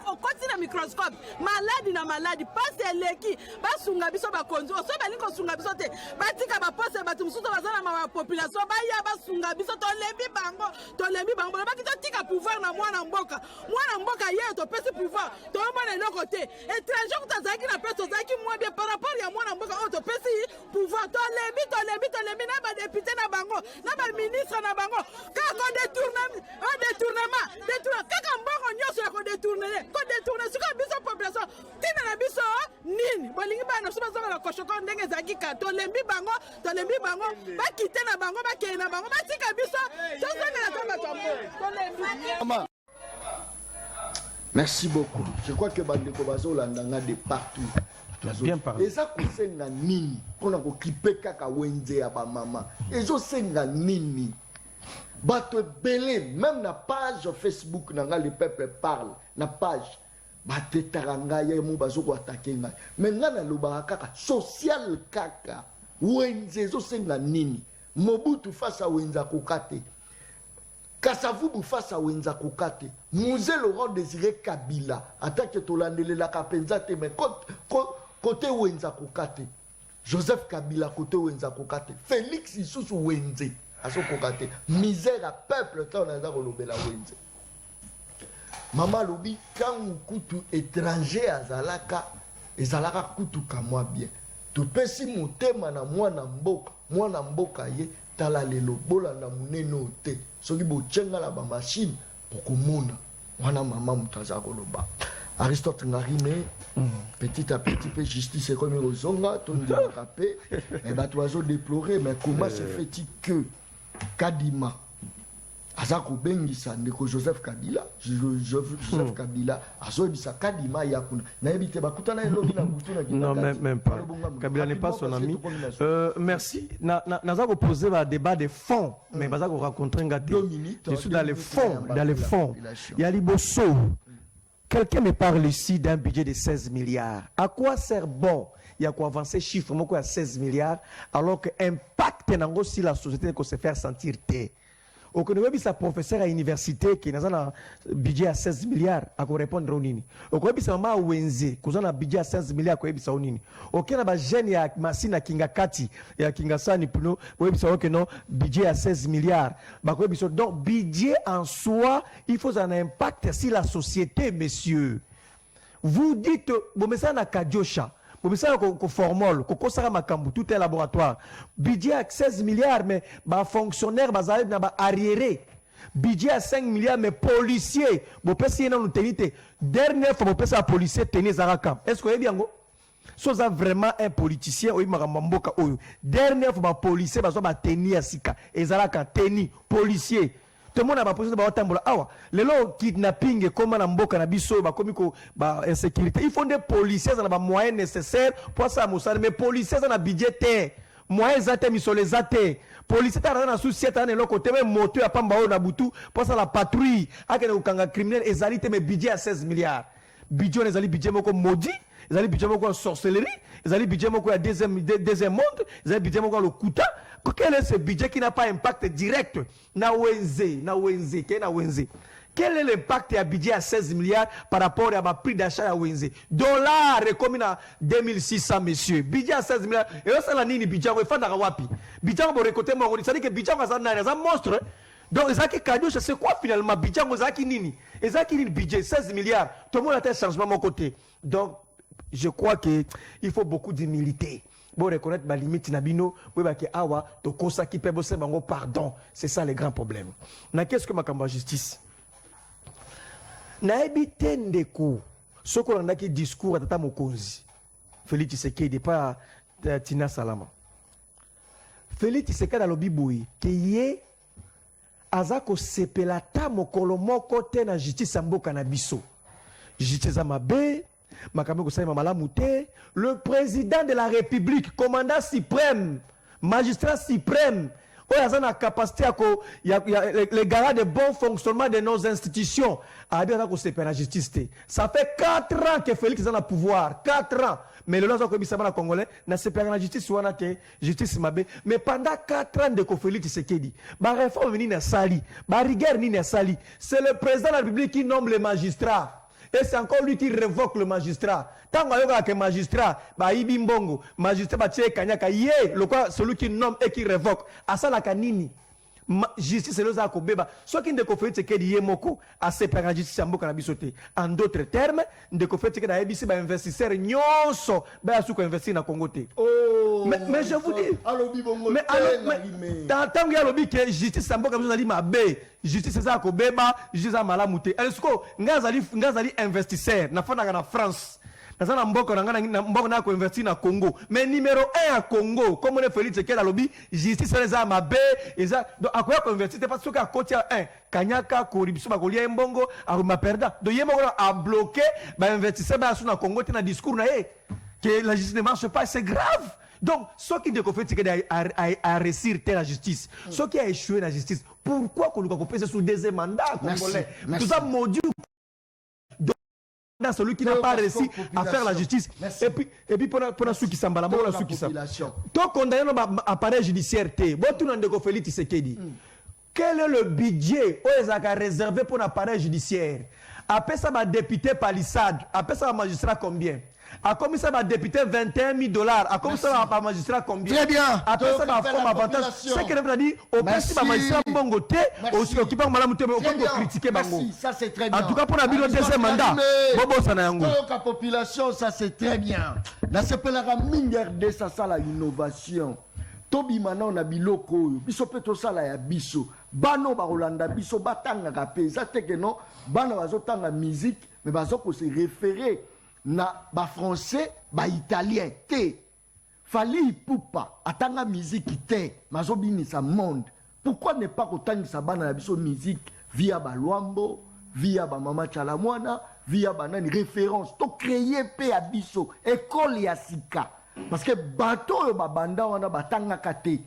okoti na microscope maladi passe l'équipe basunga biso bakonzi so bali ko sunga biso te batika ba poste batu musuto bazana ma population baya basunga biso tolembi bango bakito tika pouvoir na mwana mboka ye to pesi pouvoir to mona no côté étranger kutazaki na peso zaki moi bien par rapport ya mwana mboka to pesi pouvoir tolembi na ba député na bango na ba ministre na bango kako détournement kaka mbongo nyoso ya ko détourner suka biso population tina na biso nini bolingi bana so bazonga na koshoko ndenge zaki ka tolembi bango bakite na bango bakeye na bango batika biso tozonga na tamba tombo.
Merci beaucoup. Je crois que bandeko bazolandanga de partout.
Bien parlé.
Eza kosenga nini pona ko clipper kaka Wenze ya ba mama. Ezo senga nini. Bato belé même na page Facebook nanga le peuple parle na page batetaranga ya mu bazo ko attaquer nga. Mais nga na loba kaka social kaka. wenze ezosenga nini? Mobutu face à wenza kokate, Kasavubu face à wenza kokate, Musée Laurent Désiré Kabila attaque tolandele la kapenzate, mais côté wenza kokate, Joseph Kabila côté wenza kokate, Félix Isusu wenze aso kokate, misère à peuple quand on a kolobela wenze. Mama lobi quand kutu étranger azalaka ezalaka kutu kamwa bien. Topesi motema na mwana mboka ye tala lelo bolanda munene ote soki bochenga la ba machine pokomona wana mama mutaza koloba. Aristote Ngarime petit à petit pe justice est comme ozonga to ndika pe mais bato azo déplorer mais comment se fait-il que Kadima Azako bengisa ndeko Joseph Kabila Joseph Kabila azobisa Kadima yakuna na ebite bakutana elobi na butu na
non même pas Kabila n'est pas son ami. Merci nazako poser un débat de fond mais bazako rencontrer ngate je suis dans les fonds il y a liboso. Quelqu'un me parle ici d'un budget de 16 milliards. À quoi sert bon? Il y a quoi avancer chiffre à 16 milliards alors que impact nango si la société qu'on se faire sentir té. Au Konobi, sa professeur à l'université qui a un budget à 16 milliards à répondre au nini. Au Konobi, sa maman Wenze, qui a un budget à 16 milliards à répondre au nini. Au Konobi, jeune ya Massina Kinga Kati, ya Kinga Sani Puno, Konobi, sa non budget à 16 milliards. Donc, budget en soi, il faut un impact sur la société, messieurs. Vous dites, bon, mais ça n'a qu'à Diosha. Ko formol, ko sara makambu, tout est laboratoire. Budget à 16 milliards, mais ba fonctionnaire, ba zaïb na ba arriéré. Budget à 5 milliards, mais policier. Bo pesi yena l'utilité. Dernière fois, bo pesi à policier tenez Zarakam. Est-ce que vous avez bien go? So ça vraiment un politicien, ou maramamboka oyo. Dernière fois, ba policier, ba ba tenir asika. Ezaraka, tenir, policier. Tout le monde a posé des tambola. Ah, les lots kidnapping et comment la mboka na biso ba komi ko ba insécurité. Il faut des policiers dans les moyens nécessaires pour ça moussade. Mais policiers dans la budget moyens zate misole zate. Policiers dans la société dans le côté même moto ya pamba o na butu pour ça la patrouille. Akene ukanga criminel ezalité mais budget à 16 milliards. Budget on ezali budget moko maudit. Ezali budget moko sorcellerie. Ezali budget moko ya deuxième monde. Ezali budget moko le kuta. Quel est ce budget qui n'a pas impact direct na Wenze. Quel est l'impact du budget à 16 milliards par rapport à ma prix d'achat à Wenze? Dollars comme à 2600 messieurs. Budget à 16 milliards. Et ça la nini budget on fait dans wapi. Budget on récolter mon ça dit que budget on ça un monstre. Donc ezaki cadeau c'est quoi finalement budget on ezaki nini? Ezaki nini budget 16 milliards. Tout le monde a un changement de mon côté. Donc je crois que il faut beaucoup d'humilité. Pour reconnaître ma limite nabino, pour que awa to kosa qui peut bosser bango pardon, c'est ça le grand problème. Na qu'est-ce que ma kamba justice? Na ebité ndeko, ce qu'on a qui discours à tata mokonzi. Félix Tshisekedi pas Tina Salama. Félix Tshisekedi a lobi boy que yé azako sepelata mokolo moko te na justice mboka na biso. Justice amabe le président de la République, commandant suprême, magistrat suprême, il a la capacité à les garants de bon fonctionnement de nos institutions. La justice. Ça fait 4 ans que Félix est dans le pouvoir. 4 ans. Mais le lendemain, le Congolais n'a pas la justice ou la justice. Mais pendant 4 ans de Félix Tshisekedi, la réforme n'est pas sali, la rigueur n'est pas sali. C'est le président de la République qui nomme les magistrats. Et c'est encore lui qui révoque le magistrat. Tant que le magistrat, Ibi-Mbongo, magistrat, celui qui nomme et qui révoque. À ça, la canini. Justice, c'est le Zakobeba. Ce qui ne fait que c'est moko à séparer la justice en d'autres termes, ne fait que la ABC va investisseur nyonso ba suko investir na Congo te. Mais je vous dis mais tant que ya lobi que justice samboka besoin ali mabe, justice Zakobeba, justice malamute. Est-ce que ngazali investisseur na fana na France? Nazana mboko na ko investir na Congo mais numéro 1 à Congo comme on Félix Tshisekedi lobby justice les ama be eza donc akoya ko investir parce que à côté 1 kanyaka corruption ba kolia mbongo aruma perda donc yemo a bloqué ba investisseur ba na Congo te na discours na que la justice ne marche pas c'est grave. Donc ceux qui décoffrent Tshisekedi a réussir la justice ceux qui a échoué la justice pourquoi qu'on peut passer sous deuxième mandat congolais tout ça maudit dans celui qui n'a pas réussi à faire la justice.
Merci.
Et puis pour ceux qui s'emballent, pour ceux qui
population.
donc condamné l'appareil judiciaire, bon, tout Félix Tshisekedi. Quel est le budget réservé pour l'appareil judiciaire? Après ça, ma député palissade. Après ça, ma magistrat combien? A combien ça va député $21,000? A combien ça va magistrat combien?
Très bien.
Après ça va forme avantage. C'est que nous dit au principe magistrat bongoté aussi occupant madame Tebe au critiquer bango.
Ça c'est très bien.
En tout cas pour la bilan deuxième mandat. Bobo sana yango.
La population ça c'est très bien. Na sepelaka mingarde ça ça la innovation. Tobi mana na biloko oyo. Biso pe to sala ya biso. Bano ba Rolanda biso batanga ka peza teke no bana bazotanga musique mais bazoko se référer na ba français ba italien te fali pupa atanga musique te mazobinisa monde. Pourquoi ne pas kotangisa bana na biso musique via ba Luambo, via ba Mama Chalamwana, via ba nani référence to créer pe ya biso école ya sika parce que bato yo ba banda wana batanga kate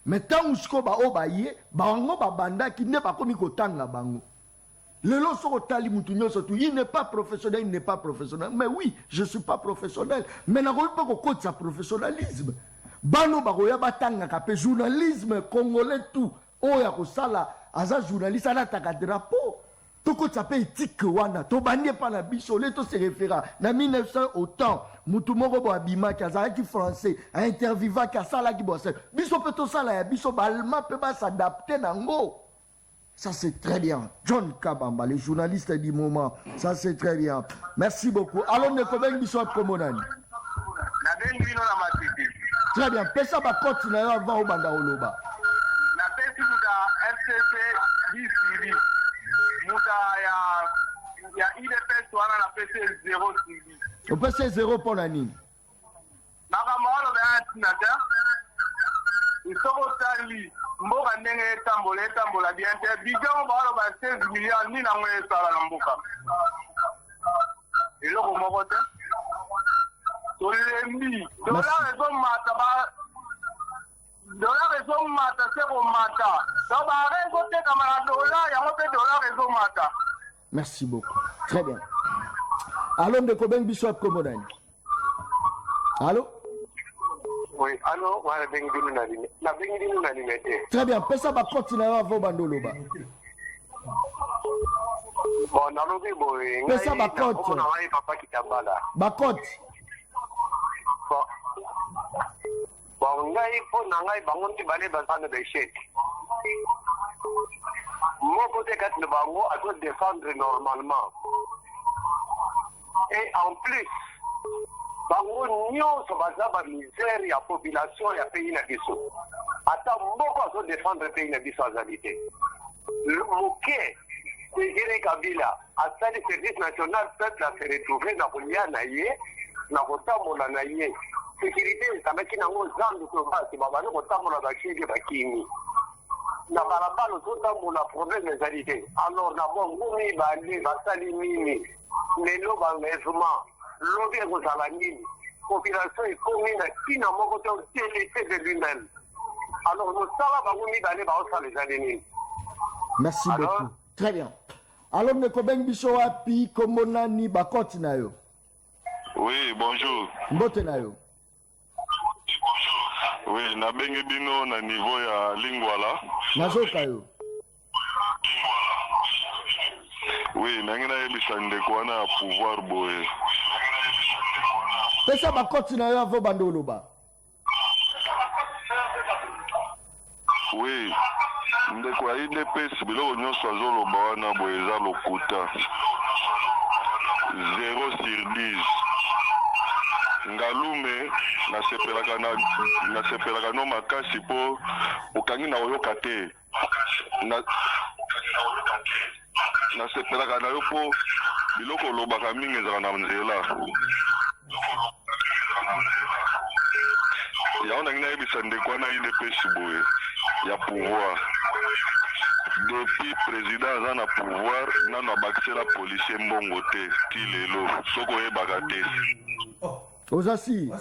mais tant usko ba obaye ba wango ba banda ki ne ba komi kotanga bango. Le loso tali mutunyo surtout, il n'est pas professionnel, il n'est pas professionnel. Mais oui, je suis pas professionnel. Mais n'a pas qu'on sa professionnalisme. Bano baroya batanga kape journalisme congolais tout. Oya ko sala aza journaliste ala taka drapeau. Toko tsape éthique wana, to banie pa na biso, le to se référa. Na 1900 autant, mutu moko bo abima ki azala ki français, a interviva ki asala ki bo se. Biso pe to sala ya biso balma pe ba s'adapter nango. Ça c'est très bien. John Kabamba, le journaliste du moment. Ça c'est très bien. Merci beaucoup. Allons ne comment biso promonani. Très bien. Pesa ba cote na avant au banda oloba.
Na pesi muda FCC BCB. Muda ya IDPS wana na pesi 0 CB.
On pesa 0 pour nani.
Makamalo ba antinata. Isoko tali mboka ndenge etambola bien te bijan balo ba 16 millions ni na ngwe sala na mboka eloko moko te tolembi dollar ezo mata se ko mata do ba rezo te kamara dollar ya mope dollar ezo mata.
Merci beaucoup. Très bien. Allons de Koben Bishop Komodani. Allô?
Oui, allô, voilà,
très bien, pesa ba continuer avant bandoloba.
Bon, nalobi boy.
Pesa ba cote.
Papa Kitabala.
Ba cote.
Bon, ngai po nangai bangonti bale bazana de chèque. Mon côté kat le bango à doit défendre normalement. Et en plus bango nyonso baza ba misère ya population ya pays na biso ata mboko azo défendre pays na biso azalité moke Tegele Kabila asali service national peuple a se retrouver na kolia na ye na kotambola na ye sécurité ezalaki nango zandu tobasi babani kotambola bakili bakimi na balabala ozotambola problème ezali te alors na bongo mibale basali nini lelo bangagement lobi ekozala nini population ekomi na ntina moko te otelete de lui-même alors mosala bango mibale baosala ezali nini.
Merci beaucoup. Très bien. Alors ne kobeng biso wapi komona ni bakoti na yo.
Oui, bonjour.
Mbote na yo.
Oui, na bengi bino na niveau ya Lingwala.
Nazoka yo.
Oui, nangina yebisa ndeko wana pouvoir boye.
Pesa bakoti na yo avo bandoloba.
Oui, ndeko ya IDPS biloko nyonso azoloba wana boye eza lokuta 0 sur 10. Ngalume nasepelaka no makasi po okangi na oyoka te nasepelaka na yo po biloko olobaka mingi ezala na nzela yango nangi nayebisa ndeko wana IDPS boye ya pouvoir depuis président aza na pouvoir nano abakisela policier mbongo te ti lelo soki oyebaka te
Ozasi.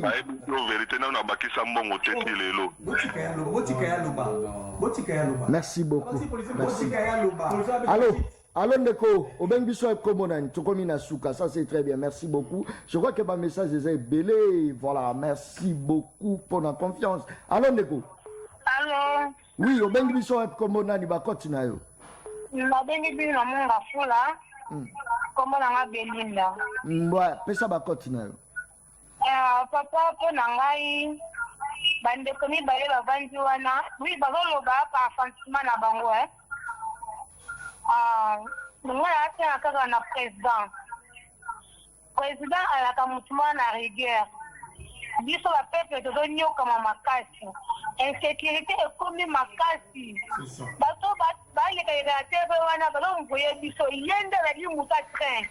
ayebi to vérité nano abakisa mbongo te ti lelo.
Merci beaucoup. Merci. Allô, Allô Ndeko, Obengiso et Komonan, Tokomina Souka, ça c'est très bien, merci beaucoup. Je crois que ma message est belé, voilà, merci beaucoup pour la confiance. Allô Ndeko.
Allô.
Oui, Obengiso et Komonan, il va continuer.
Obengiso na monga fula. Comment on a Belinda?
Ouais, pesa va continuer.
Papa po nangai bande komi bale bavanzi wana. Oui, bazolo ba pa fansima na bango Moi, je suis un président. Président à la Kamutuma na rigueur. Dit sur la peuple de l'Union comme un makasi. Insécurité est comme une makasi. Bato les réalisateurs wana balo mvoye biso yende la di muta train.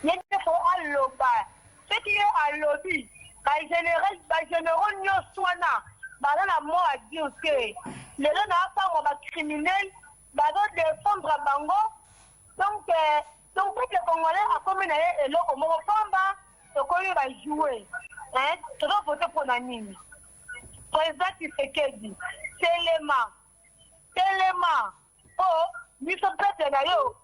Yende fo aloba. Ce qui est à lobby, général nyoswana. Bana mo a dit que les gens n'a pas mo criminel. Bazo défendre bango. Donc les Congolais a comme et l'eau comme pamba, le Congolais va jouer. Tu dois voter pour Nanini. Président Tshisekedi, Téléma. Oh, nous sommes prêts d'ailleurs.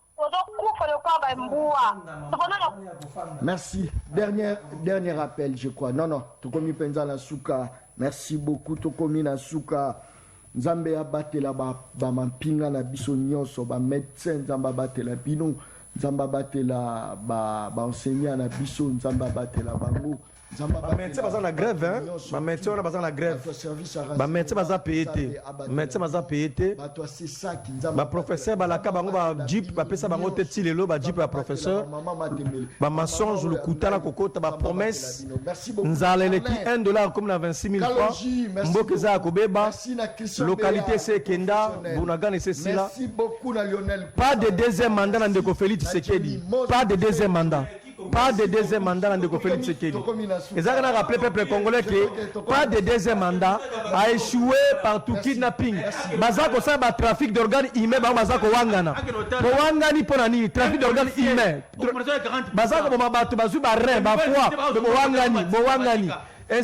Merci. Dernier appel, je crois. Non. Tokomi Penza na Souka. Merci beaucoup, Tokomi na Souka. Nzambe abatela ba mampinga na biso nyonso ba médecin nzamba batela bino nzamba batela ba enseignant na biso nzamba batela bango
ba médecin baza na grève ba médecin on baza na grève ba médecin baza payé ba professeur balaka bango ba jeep ba pesa bango te tilelo ba jeep ba professeur ba mensonge le kutala kokota ba promesse nzala leki $1 comme na 26 000 francs mboka za kobeba localité c'est Kenda Bunagana c'est Sila.
Merci beaucoup na Lionel.
Pas de deuxième mandat na Ndeko Félix Tshisekedi. Pas de deuxième mandat na Ndeko Félix Tshisekedi. Et ça on a rappelé peuple congolais que pas de deuxième mandat a échoué par tout kidnapping. Bazako ça ba trafic d'organes humains ba bazako wangana. Ko wangani pona ni trafic d'organes humains. Bazako ba bato bazu ba rein ba foie de wangani.